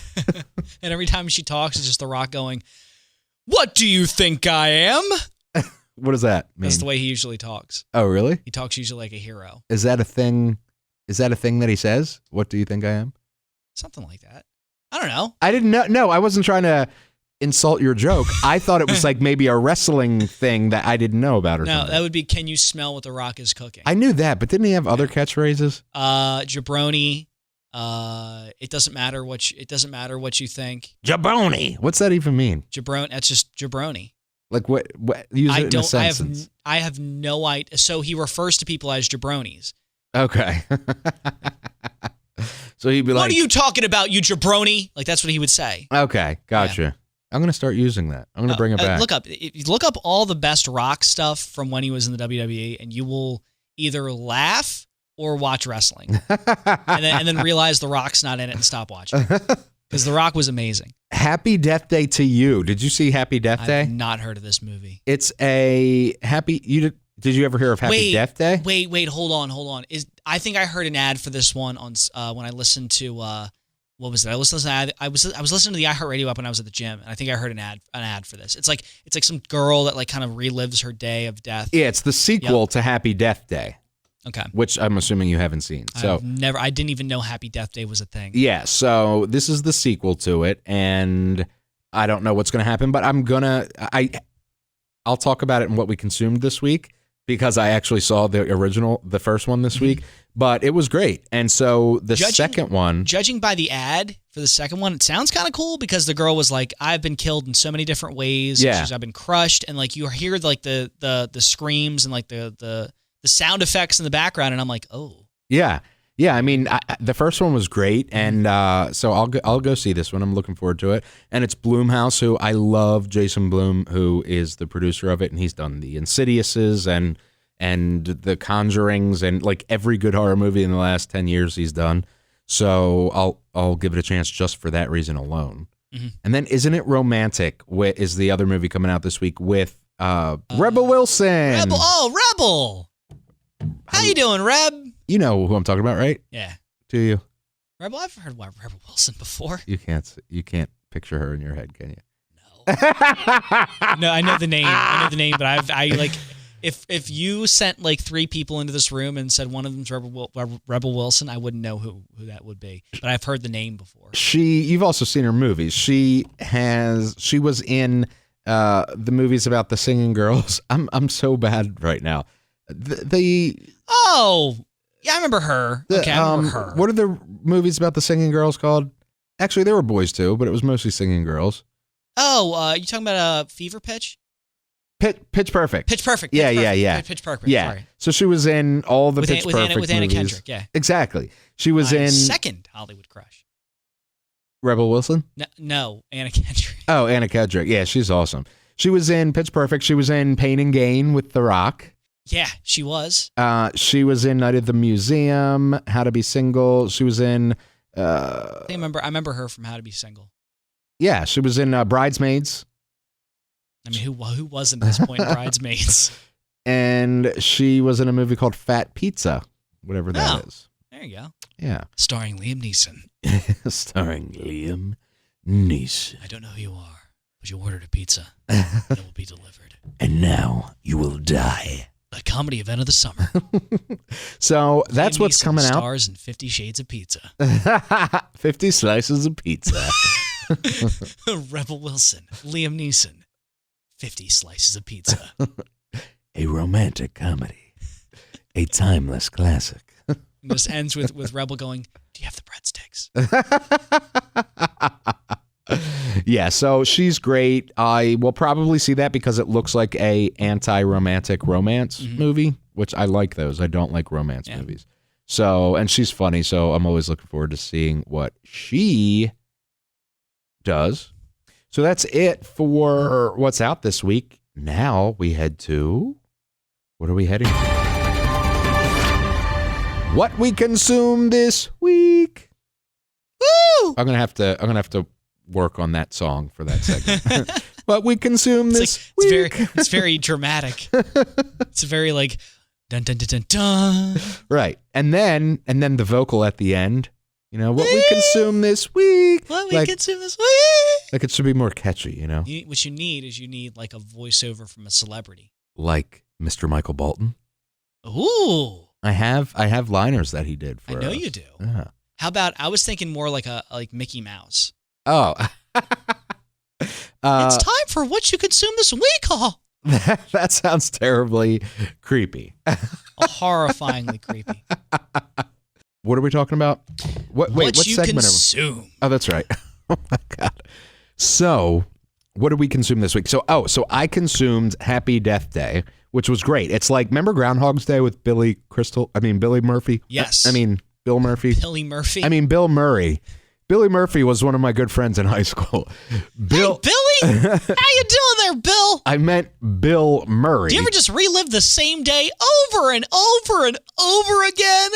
C: And every time she talks, it's just The Rock going, "What do you think I am?"
B: What does that mean?
C: That's the way he usually talks.
B: Oh, really?
C: He talks usually like a hero.
B: Is that a thing? Is that a thing that he says? What do you think I am?
C: Something like that. I don't know.
B: I didn't know. No, I wasn't trying to insult your joke. I thought it was like maybe a wrestling thing that I didn't know about or
C: No,
B: something.
C: that would be, can you smell what The Rock is cooking?
B: I knew that, but didn't he have other catchphrases?
C: Jabroni. It doesn't matter what you think.
B: Jabroni. What's that even mean?
C: Jabroni. That's just jabroni.
B: Like what use it in a sentence.
C: I have no idea. So he refers to people as jabronis.
B: Okay. So he'd be like,
C: "What are you talking about, you jabroni?" Like that's what he would say.
B: Okay, gotcha. Yeah. I'm going to start using that. I'm going to bring it back.
C: Look up all the best Rock stuff from when he was in the WWE, and you will either laugh or watch wrestling, and then realize The Rock's not in it and stop watching because The Rock was amazing.
B: Happy Death Day to You. Did you see Happy Death Day?
C: I've not heard of this movie.
B: It's a happy. Did you ever hear of Happy Death Day?
C: Wait, hold on. I think I heard an ad for this one on when I listened to what was it? I was listening to the iHeartRadio app when I was at the gym, and I think I heard an ad for this. It's like some girl that like kind of relives her day of death.
B: Yeah, it's the sequel to Happy Death Day.
C: Okay.
B: Which I'm assuming you haven't seen. So
C: I didn't even know Happy Death Day was a thing.
B: Yeah, so this is the sequel to it, and I don't know what's going to happen, but I'll talk about it in what we consumed this week because I actually saw the first one this week, but it was great. And so the second one,
C: judging by the ad for the second one, it sounds kind of cool because the girl was like, "I've been killed in so many different ways.
B: Yeah.
C: I've been crushed," and like you hear like the screams and like the sound effects in the background, and I'm like, oh.
B: Yeah. I mean, the first one was great, and so I'll go see this one. I'm looking forward to it. And it's Blumhouse, who I love, Jason Blum, who is the producer of it, and he's done the Insidiouses and the Conjurings and like every good horror movie in the last 10 years he's done. So I'll give it a chance just for that reason alone. Mm-hmm. And then Isn't It Romantic is the other movie coming out this week with Rebel Wilson.
C: Rebel. How you doing, Reb?
B: You know who I'm talking about, right?
C: Yeah.
B: Do you?
C: Rebel, I've heard about Rebel Wilson before.
B: You can't picture her in your head, can you?
C: No. No, I know the name, but I like if you sent like 3 people into this room and said one of them's Rebel Wilson, I wouldn't know who that would be. But I've heard the name before. You've also seen her movies. She was in the movies about the singing girls. I'm so bad right now. Yeah, I remember her. Okay, I remember her.
B: What are the movies about the singing girls called? Actually, there were boys too, but it was mostly singing girls.
C: Oh, you talking about Fever Pitch?
B: Pitch Perfect.
C: Pitch Perfect.
B: Yeah.
C: Pitch Perfect.
B: Yeah.
C: Sorry.
B: So she was in all the Pitch Perfect
C: with Anna
B: movies.
C: Kendrick. Yeah.
B: Exactly. She was in
C: second Hollywood crush.
B: Rebel Wilson?
C: No, Anna Kendrick.
B: Oh, Anna Kendrick. Yeah, she's awesome. She was in Pitch Perfect. She was in Pain and Gain with The Rock.
C: Yeah, she was.
B: She was in Night at the Museum, How to Be Single. She was in.
C: I remember her from How to Be Single.
B: Yeah, she was in Bridesmaids.
C: I mean, who wasn't at this point in Bridesmaids?
B: And she was in a movie called Fat Pizza, whatever that is.
C: There There you go.
B: Yeah.
C: Starring Liam Neeson.
B: Starring Liam Neeson.
C: I don't know who you are, but you ordered a pizza, and it will be delivered.
B: And now you will die.
C: A comedy event of the summer.
B: So that's
C: Liam
B: what's
C: Neeson
B: coming out.
C: Stars in 50 Shades of Pizza.
B: 50 slices of pizza.
C: Rebel Wilson. Liam Neeson. 50 slices of pizza.
B: A romantic comedy. A timeless classic.
C: And this ends with Rebel going, do you have the breadsticks?
B: Yeah, so she's great. I will probably see that because it looks like a anti-romantic romance movie, which I like those. I don't like romance movies. So, and she's funny, so I'm always looking forward to seeing what she does. So that's it for what's out this week. Now we head to, what are we heading to? What we consume this week. Woo! I'm gonna have to work on that song for that segment. What we consume this week.
C: It's very dramatic. It's very like dun dun dun dun dun.
B: Right, and then the vocal at the end. You know, what we consume this week.
C: What we consume this week.
B: Like it should be more catchy. You know,
C: what you need like a voiceover from a celebrity,
B: like Mr. Michael Bolton.
C: Ooh.
B: I have liners that he did for
C: I know
B: us.
C: you do.
B: Yeah.
C: How about, I was thinking more like Mickey Mouse.
B: Oh.
C: It's time for what you consume this week.
B: That sounds terribly creepy.
C: Horrifyingly creepy.
B: What are we talking about? What
C: you
B: segment
C: consume.
B: Oh, that's right. Oh my God. So, what did we consume this week? So I consumed Happy Death Day, which was great. It's like, remember Groundhog's Day with Billy Murphy?
C: Yes.
B: Bill Murphy.
C: Billy Murphy.
B: Bill Murray. Billy Murphy was one of my good friends in high school.
C: Hey, Billy! How you doing there, Bill?
B: I meant Bill Murray.
C: Do you ever just relive the same day over and over and over again?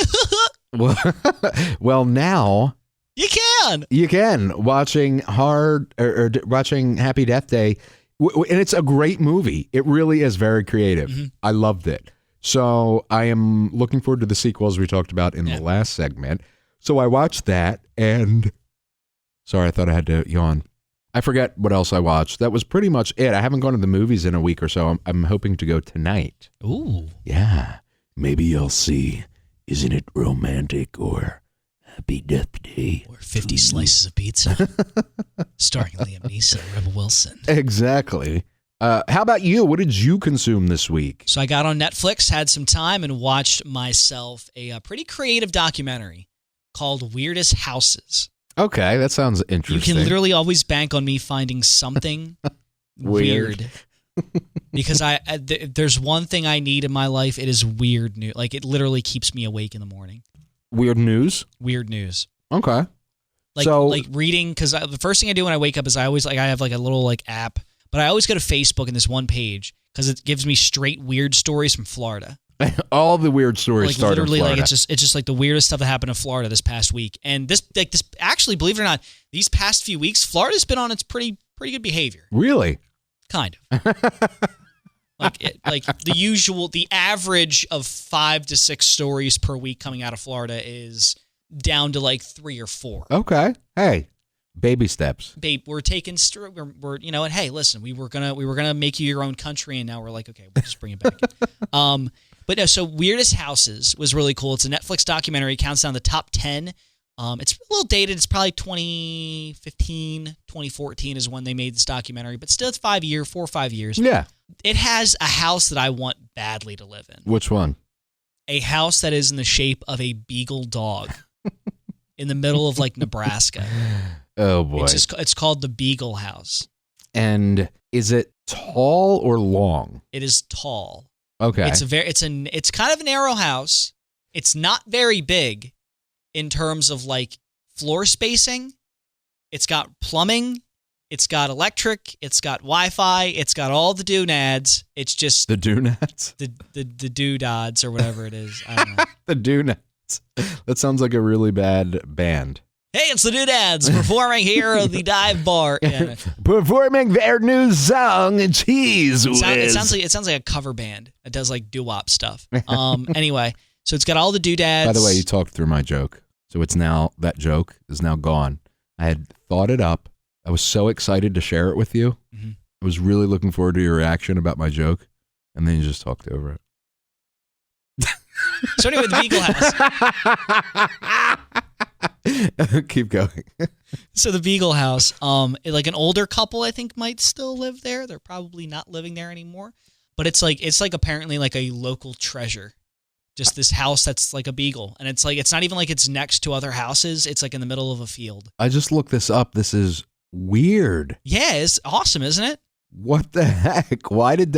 B: Well, now
C: you can.
B: You can watching watching Happy Death Day, and it's a great movie. It really is very creative. Mm-hmm. I loved it. So I am looking forward to the sequels we talked about in the last segment. So I watched that, and sorry, I thought I had to yawn. I forget what else I watched. That was pretty much it. I haven't gone to the movies in a week or so. I'm hoping to go tonight.
C: Ooh.
B: Yeah. Maybe you'll see. Isn't it romantic or Happy Death Day?
C: Or 50 slices of pizza. Starring Liam Neeson and Rebel Wilson.
B: Exactly. How about you? What did you consume this week?
C: So I got on Netflix, had some time, and watched myself a pretty creative documentary called Weirdest Houses.
B: Okay, that sounds interesting.
C: You can literally always bank on me finding something weird. Because there's one thing I need in my life. It is weird news. Like, it literally keeps me awake in the morning.
B: Weird news?
C: Weird news.
B: Okay.
C: Like reading, because the first thing I do when I wake up is I have like a little like app, but I always go to Facebook in this one page because it gives me straight weird stories from Florida.
B: All the weird stories start in Florida.
C: Like it's just like the weirdest stuff that happened in Florida this past week. And this actually, believe it or not, these past few weeks, Florida's been on its pretty good behavior.
B: Really?
C: Kind of. like the average of 5 to 6 stories per week coming out of Florida is down to like 3 or 4.
B: Okay. Hey, baby steps.
C: Babe, we're taking we're and hey, listen, we were gonna make you your own country, and now we're like, okay, we'll just bring it back. But no, so Weirdest Houses was really cool. It's a Netflix documentary. It counts down the top 10. It's a little dated. It's probably 2015, 2014 is when they made this documentary, but still it's 4 or 5 years.
B: Yeah.
C: It has a house that I want badly to live in.
B: Which one?
C: A house that is in the shape of a beagle dog in the middle of like Nebraska.
B: Oh boy.
C: It's called the Beagle House.
B: And is it tall or long?
C: It is tall.
B: Okay.
C: It's kind of a narrow house. It's not very big in terms of like floor spacing. It's got plumbing. It's got electric. It's got Wi-Fi. It's got all the doodads. It's just
B: the doodads,
C: the doodads or whatever it is. I don't know.
B: The doodads. That sounds like a really bad band.
C: Hey, it's the Doodads performing here at the dive bar. Yeah.
B: Performing their new song, Cheese Whiz.
C: It sounds like a cover band. It does like doo-wop stuff. Anyway, So it's got all the doodads.
B: By the way, you talked through my joke. So that joke is now gone. I had thought it up. I was so excited to share it with you. Mm-hmm. I was really looking forward to your reaction about my joke. And then you just talked over it.
C: So anyway, the Beagle House.
B: Keep going.
C: So the Beagle House, like an older couple, I think, might still live there. They're probably not living there anymore. But it's like apparently like a local treasure. Just this house that's like a beagle. And it's not even like it's next to other houses. It's like in the middle of a field.
B: I just looked this up. This is weird.
C: Yeah, it's awesome, isn't it?
B: What the heck? How did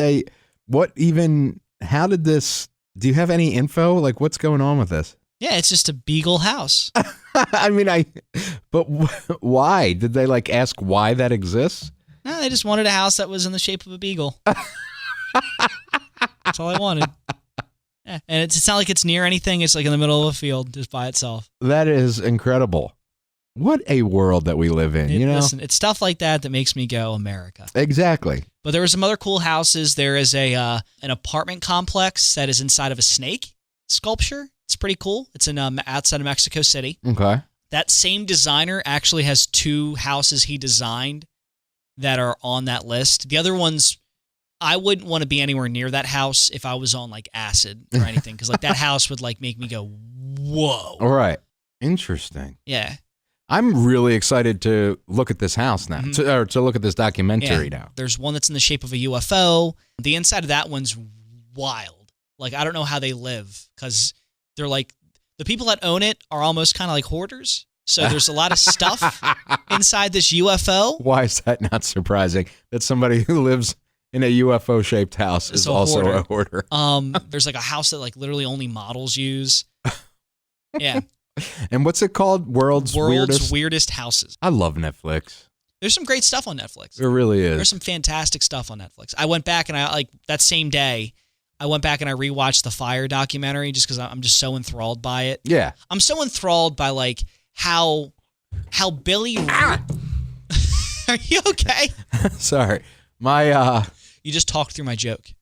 B: this, do you have any info? Like, what's going on with this?
C: Yeah, it's just a beagle house.
B: I mean, but why? Did they like ask why that exists?
C: No, they just wanted a house that was in the shape of a beagle. That's all I wanted. Yeah. And it's not like it's near anything. It's like in the middle of a field just by itself.
B: That is incredible. What a world that we live in,
C: Listen, it's stuff like that makes me go, America.
B: Exactly.
C: But there were some other cool houses. There is an apartment complex that is inside of a snake sculpture. It's pretty cool. It's in outside of Mexico City.
B: Okay.
C: That same designer actually has 2 houses he designed that are on that list. The other ones, I wouldn't want to be anywhere near that house if I was on like acid or anything, because like that house would like make me go, whoa.
B: All right. Interesting.
C: Yeah.
B: I'm really excited to look at this house now, to look at this documentary now.
C: There's one that's in the shape of a UFO. The inside of that one's wild. Like, I don't know how they live, because they're like, the people that own it are almost kind of like hoarders. So there's a lot of stuff inside this UFO.
B: Why is that not surprising? That somebody who lives in a UFO-shaped house is also a hoarder.
C: There's like a house that like literally only models use. Yeah.
B: And what's it called? World's
C: weirdest houses.
B: I love Netflix.
C: There's some great stuff on Netflix.
B: There really is.
C: There's some fantastic stuff on Netflix. I went back and that same day, I went back and I rewatched the Fyre documentary just because I'm just so enthralled by it.
B: Yeah.
C: I'm so enthralled by like how Billy... Are you okay?
B: Sorry.
C: You just talked through my joke.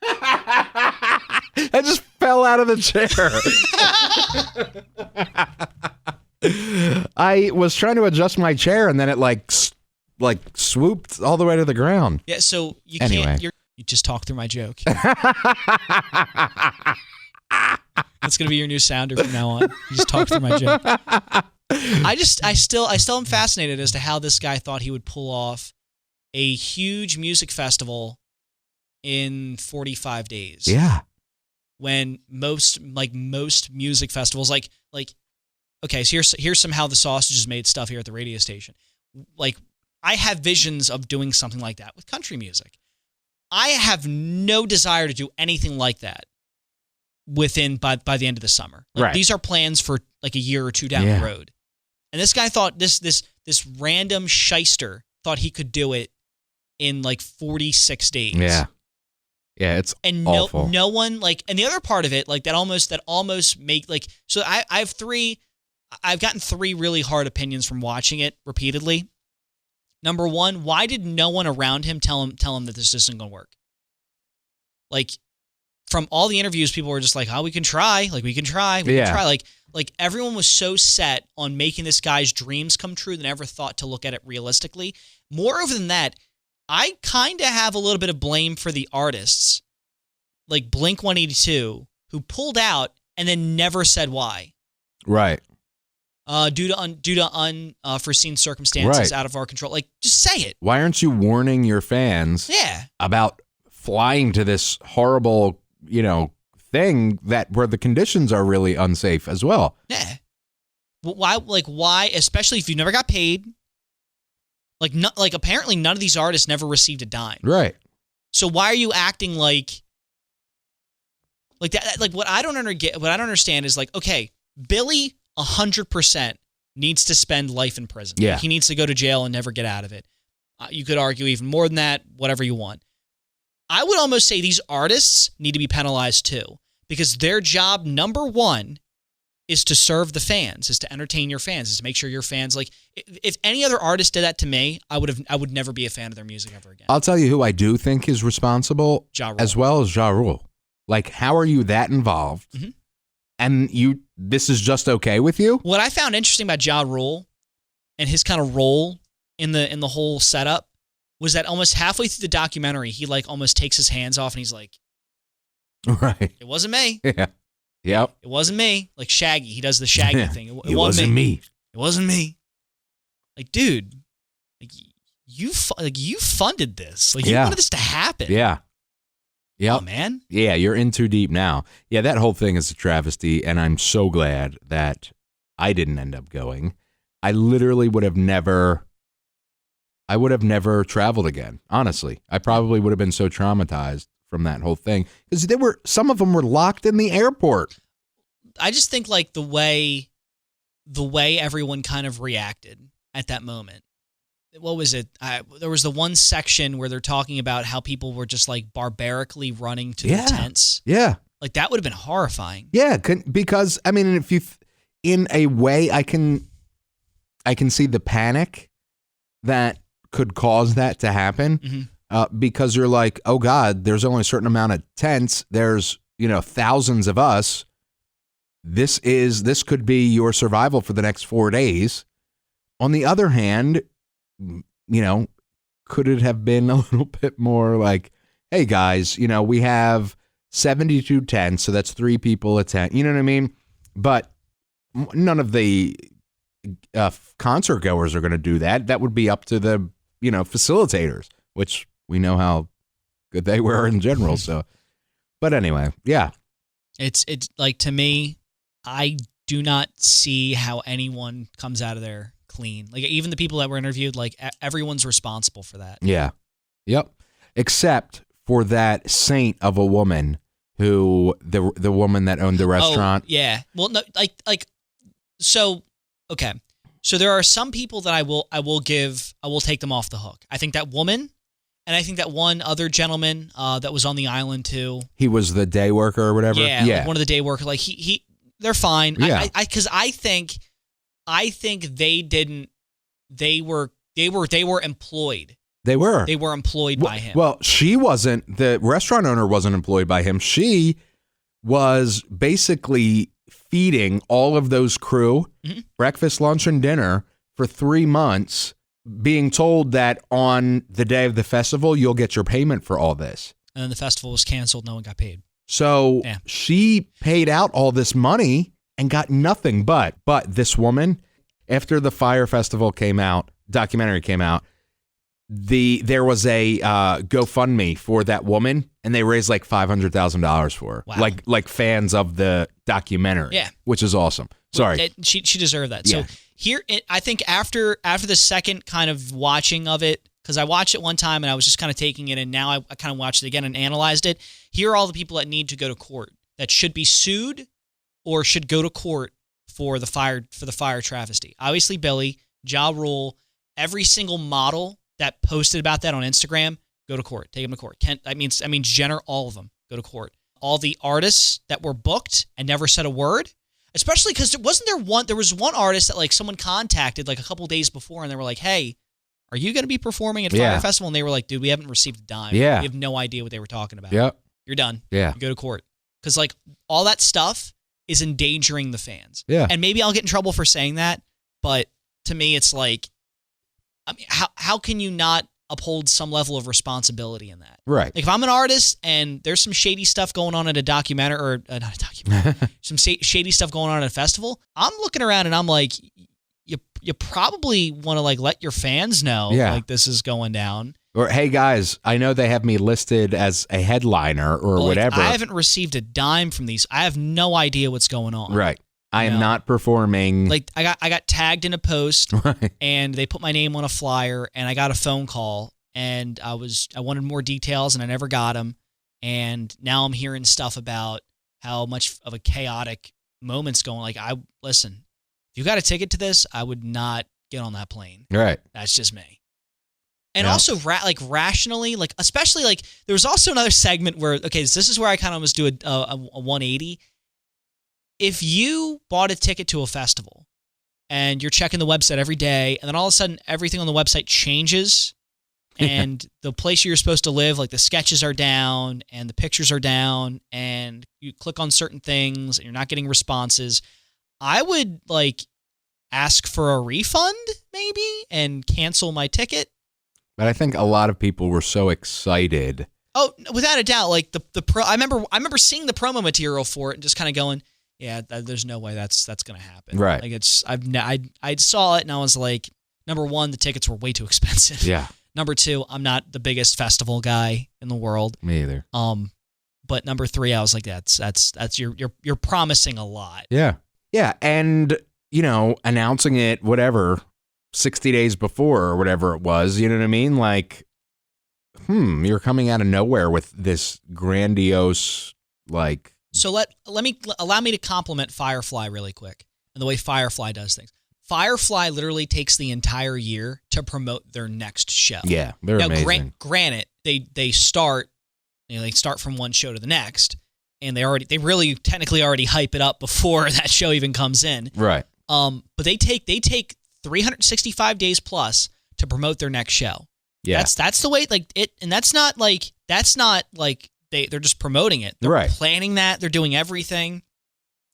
B: I just fell out of the chair. I was trying to adjust my chair and then it like swooped all the way to the ground.
C: Yeah, so you
B: anyway.
C: You just talked through my joke. That's gonna be your new sounder from now on. You just talked through my joke. I still am fascinated as to how this guy thought he would pull off a huge music festival in 45 days.
B: Yeah.
C: When most music festivals like okay, so here's some how the sausage is made stuff here at the radio station. Like, I have visions of doing something like that with country music. I have no desire to do anything like that by the end of the summer. Like,
B: right.
C: These are plans for like a year or two down the road. And this guy thought this random shyster thought he could do it in like 46 days.
B: Yeah. Yeah, it's awful.
C: No one like, and the other part of it, like that almost make like, so I've gotten 3 really hard opinions from watching it repeatedly. Number 1, why did no one around him tell him that this isn't going to work? Like, from all the interviews, people were just like, "Oh, we can try. Like, we can try. We can try." Like everyone was so set on making this guy's dreams come true, they never thought to look at it realistically. Moreover than that, I kind of have a little bit of blame for the artists, like Blink-182, who pulled out and then never said why.
B: Right.
C: Due to unforeseen circumstances out of our control. Like, just say it.
B: Why aren't you warning your fans about flying to this horrible, thing where the conditions are really unsafe as well?
C: Yeah. Why, especially if you never got paid? Like apparently none of these artists never received a dime.
B: Right.
C: So why are you acting like that? Like, what I don't understand is like, okay, Billy 100% needs to spend life in prison.
B: Yeah.
C: Like, he needs to go to jail and never get out of it. You could argue even more than that, whatever you want. I would almost say these artists need to be penalized too, because their job, number 1, is to serve the fans, is to entertain your fans, is to make sure your fans, like, if any other artist did that to me, I would never be a fan of their music ever again.
B: I'll tell you who I do think is responsible,
C: Ja Rule.
B: as well as Ja Rule. Like, how are you that involved?
C: Mm-hmm.
B: And this is just okay with you?
C: What I found interesting about Ja Rule and his kind of role in the whole setup was that almost halfway through the documentary, he like almost takes his hands off and he's like,
B: right.
C: It wasn't me.
B: Yeah. Yep.
C: It wasn't me. Like Shaggy. He does the Shaggy thing.
B: It wasn't me.
C: It wasn't me. Like, dude, like you funded this. Like, you wanted this to happen.
B: Yeah. Yep.
C: Oh, man.
B: Yeah, you're in too deep now. Yeah, that whole thing is a travesty, and I'm so glad that I didn't end up going. I literally would have never traveled again, honestly. I probably would have been so traumatized from that whole thing, because some of them were locked in the airport.
C: I just think like the way everyone kind of reacted at that moment. What was it? There was the one section where they're talking about how people were just like barbarically running to the tents.
B: Yeah.
C: Like that would have been horrifying.
B: Yeah, because I mean, if you, in a way, I can see the panic that could cause that to happen. Mm-hmm. Because you're like, oh God, there's only a certain amount of tents. There's, thousands of us. This could be your survival for the next 4 days. On the other hand, could it have been a little bit more like, hey guys, we have 72 tents, so that's 3 people a tent. You know what I mean? But none of the concert goers are going to do that. That would be up to the, facilitators, which we know how good they were in general. So, but anyway, yeah.
C: It's like, to me, I do not see how anyone comes out of there clean. Like, even the people that were interviewed, like, everyone's responsible for that.
B: Yeah. Yep. Except for that saint of a woman who, the woman that owned the restaurant.
C: Oh, yeah. Well, no, so, okay. So there are some people that I will take them off the hook. I think that woman, and I think that one other gentleman that was on the island too.
B: He was the day worker or whatever.
C: Yeah. Like one of the day workers. Like they're fine.
B: Yeah.
C: Because I think they were employed. They were employed by him.
B: Well, she wasn't. The restaurant owner wasn't employed by him. She was basically feeding all of those crew breakfast, lunch, and dinner for 3 months, being told that on the day of the festival, you'll get your payment for all this.
C: And then the festival was canceled. No one got paid.
B: So she paid out all this money and got nothing. But this woman, after the Fyre Festival documentary came out, there was a GoFundMe for that woman, and they raised like $500,000 for her. Wow. Like fans of the documentary, which is awesome. Sorry,
C: she deserved that. Yeah. So here, I think after the second kind of watching of it, because I watched it one time and I was just kind of taking it, and now I kind of watched it again and analyzed it. Here are all the people that need to go to court, that should be sued or should go to court for the Fyre travesty. Obviously, Billy, Ja Rule, every single model that posted about that on Instagram, go to court. Take them to court. I mean Jenner, all of them, go to court. All the artists that were booked and never said a word, especially because there was one artist that like someone contacted like a couple days before, and they were like, hey, are you going to be performing at Fyre Festival? And they were like, dude, we haven't received a dime.
B: Yeah.
C: We have no idea what they were talking about.
B: Yep.
C: You're done.
B: Yeah.
C: You go to court. Because like all that stuff is endangering the fans.
B: Yeah.
C: And maybe I'll get in trouble for saying that, but to me, it's like, I mean, how can you not uphold some level of responsibility in that?
B: Right.
C: Like if I'm an artist and there's some shady stuff going on at a documentary, or not a documentary, some shady stuff going on at a festival, I'm looking around and I'm like, you probably want to like let your fans know like this is going down.
B: Or, hey guys, I know they have me listed as a headliner or whatever.
C: I haven't received a dime from these. I have no idea what's going on.
B: Right. I am not performing.
C: Like I got tagged in a post, and they put my name on a flyer, and I got a phone call, and I wanted more details, and I never got them, and now I'm hearing stuff about how much of a chaotic moment's going. Like listen, if you got a ticket to this, I would not get on that plane.
B: Right.
C: That's just me. And also, rationally, like especially like there was also another segment where so this is where I kind of almost do a 180. if you bought a ticket to a festival and you're checking the website every day, and then all of a sudden everything on the website changes, and the place you're supposed to live, like the sketches are down and the pictures are down, and you click on certain things and you're not getting responses, I would ask for a refund maybe and cancel my ticket.
B: But I think a lot of people were so excited. Oh,
C: without a doubt. Like I remember seeing the promo material for it and just kind of going, yeah, there's no way that's going to happen.
B: Right.
C: Like I saw it and I was like, number one, the tickets were way too expensive.
B: Yeah.
C: Number two, I'm not the biggest festival guy in the world.
B: Me either.
C: But number three, I was like, that's you're promising a lot.
B: Yeah. Yeah. And, announcing it, whatever, 60 days before or whatever it was, you know what I mean? Like, you're coming out of nowhere with this grandiose,
C: So allow me to compliment Firefly really quick and the way Firefly does things. Firefly literally takes the entire year to promote their next show.
B: Yeah, they're amazing.
C: Granted, they start from one show to the next, and they really technically already hype it up before that show even comes in.
B: Right.
C: But they take 365 days plus to promote their next show.
B: Yeah.
C: That's the way and that's not like they're just promoting it. They're
B: right.
C: planning that. They're doing everything.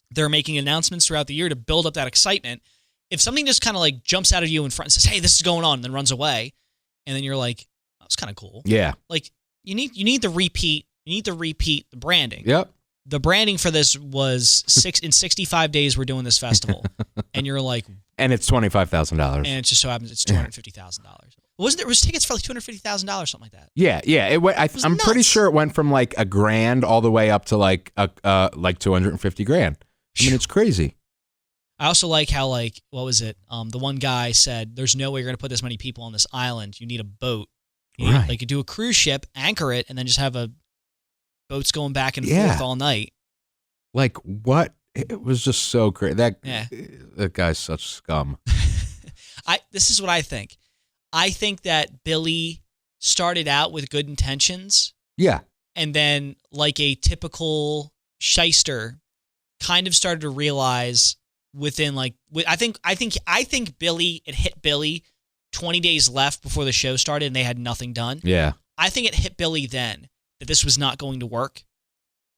C: They're making announcements throughout the year to build up that excitement. If something just kind of jumps out of you in front and says, "Hey, this is going on," and then runs away, and then you're like, "That's kind of cool."
B: Yeah.
C: You need to repeat. You need to repeat the branding.
B: Yep.
C: The branding for this was in 65 days we're doing this festival, and you're like,
B: and it's $25,000,
C: and it just so happens it's $250,000. Wasn't there was tickets for $250,000, something like that?
B: Yeah, yeah. It went. I'm
C: nuts.
B: Pretty sure it went from $1,000 all the way up to $250,000. I mean, it's crazy.
C: I also like how what was it? The one guy said, "There's no way you're going to put this many people on this island. You need a boat. You do a cruise ship, anchor it, and then just have boats going back and forth all night."
B: What? It was just so great. That guy's such scum.
C: This is what I think. I think that Billy started out with good intentions.
B: Yeah.
C: And then, like a typical shyster, kind of started to realize within I think Billy, it hit Billy 20 days left before the show started and they had nothing done.
B: Yeah.
C: I think it hit Billy then that this was not going to work.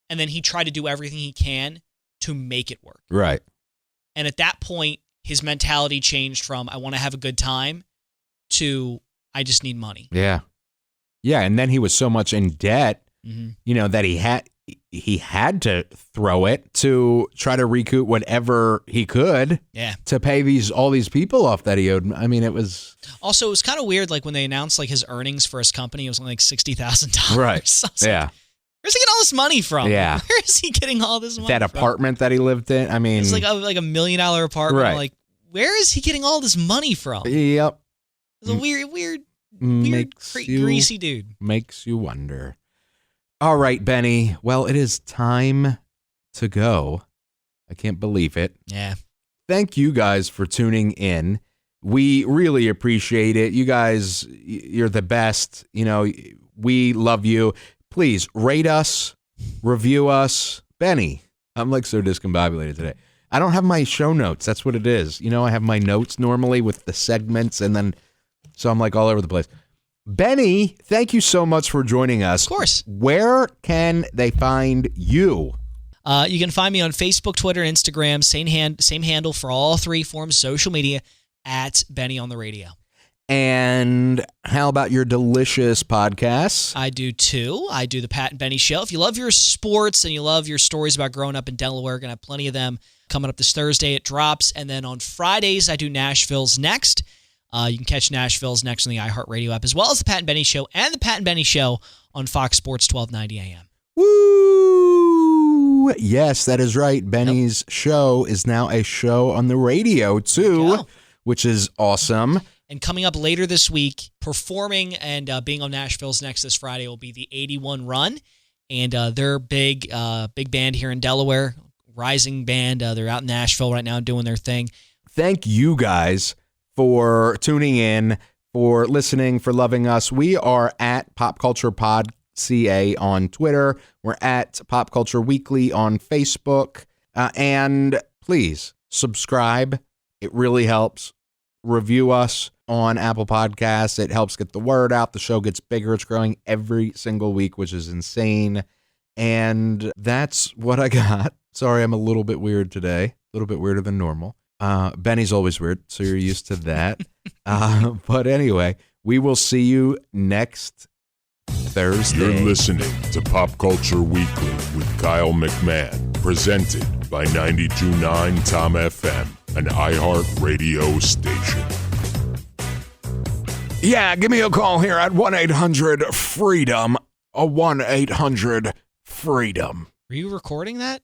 C: And then he tried to do everything he can to make it work.
B: Right.
C: And at that point, his mentality changed from I want to have a good time to I just need money.
B: Yeah. Yeah, and then he was so much in debt, that he had to throw it to try to recoup whatever he could to pay all these people off that he owed. I mean, it was
C: kind of weird when they announced his earnings for his company, it was only $60,000.
B: Right.
C: Yeah. Where's he getting all this money from?
B: Yeah.
C: Where is he getting all this money
B: that
C: from?
B: Apartment that he lived in? I mean,
C: it's like $1 million apartment.
B: Right.
C: Where is he getting all this money from?
B: Yep.
C: It's a weird, greasy dude.
B: Makes you wonder. All right, Benny. Well, it is time to go. I can't believe it.
C: Yeah.
B: Thank you guys for tuning in. We really appreciate it. You guys, you're the best. We love you. Please rate us, review us. Benny, I'm so discombobulated today. I don't have my show notes. That's what it is. I have my notes normally with the segments, and then so I'm all over the place. Benny, thank you so much for joining us.
C: Of course.
B: Where can they find you?
C: You can find me on Facebook, Twitter, and Instagram. Same handle for all three forms of social media at Benny on the Radio.
B: And how about your delicious podcasts?
C: I do too. I do the Pat and Benny Show. If you love your sports and you love your stories about growing up in Delaware, we're going to have plenty of them coming up this Thursday. It drops. And then on Fridays, I do Nashville's Next. You can catch Nashville's Next on the iHeartRadio app, as well as the Pat and Benny Show and the Pat and Benny Show on Fox Sports 1290 AM.
B: Woo! Yes, that is right. Benny's show is now a show on the radio, too, which is awesome.
C: And coming up later this week, performing and being on Nashville's Next this Friday will be the 81 Run. And they're big band here in Delaware, rising band. They're out in Nashville right now doing their thing.
B: Thank you guys for tuning in, for listening, for loving us. We are at Pop Culture Pod CA on Twitter. We're at Pop Culture Weekly on Facebook. And please subscribe. It really helps. Review us on Apple Podcasts. It helps get the word out. The show gets bigger. It's growing every single week, which is insane. And that's what I got. Sorry, I'm a little bit weird today. A little bit weirder than normal. Benny's always weird, so you're used to that. But anyway, we will see you next Thursday.
A: You're listening to Pop Culture Weekly with Kyle McMahon, presented by 92.9 Tom FM, an iHeart radio station.
B: Yeah, give me a call here at 1-800-FREEDOM, a 1-800-FREEDOM.
C: Were you recording that?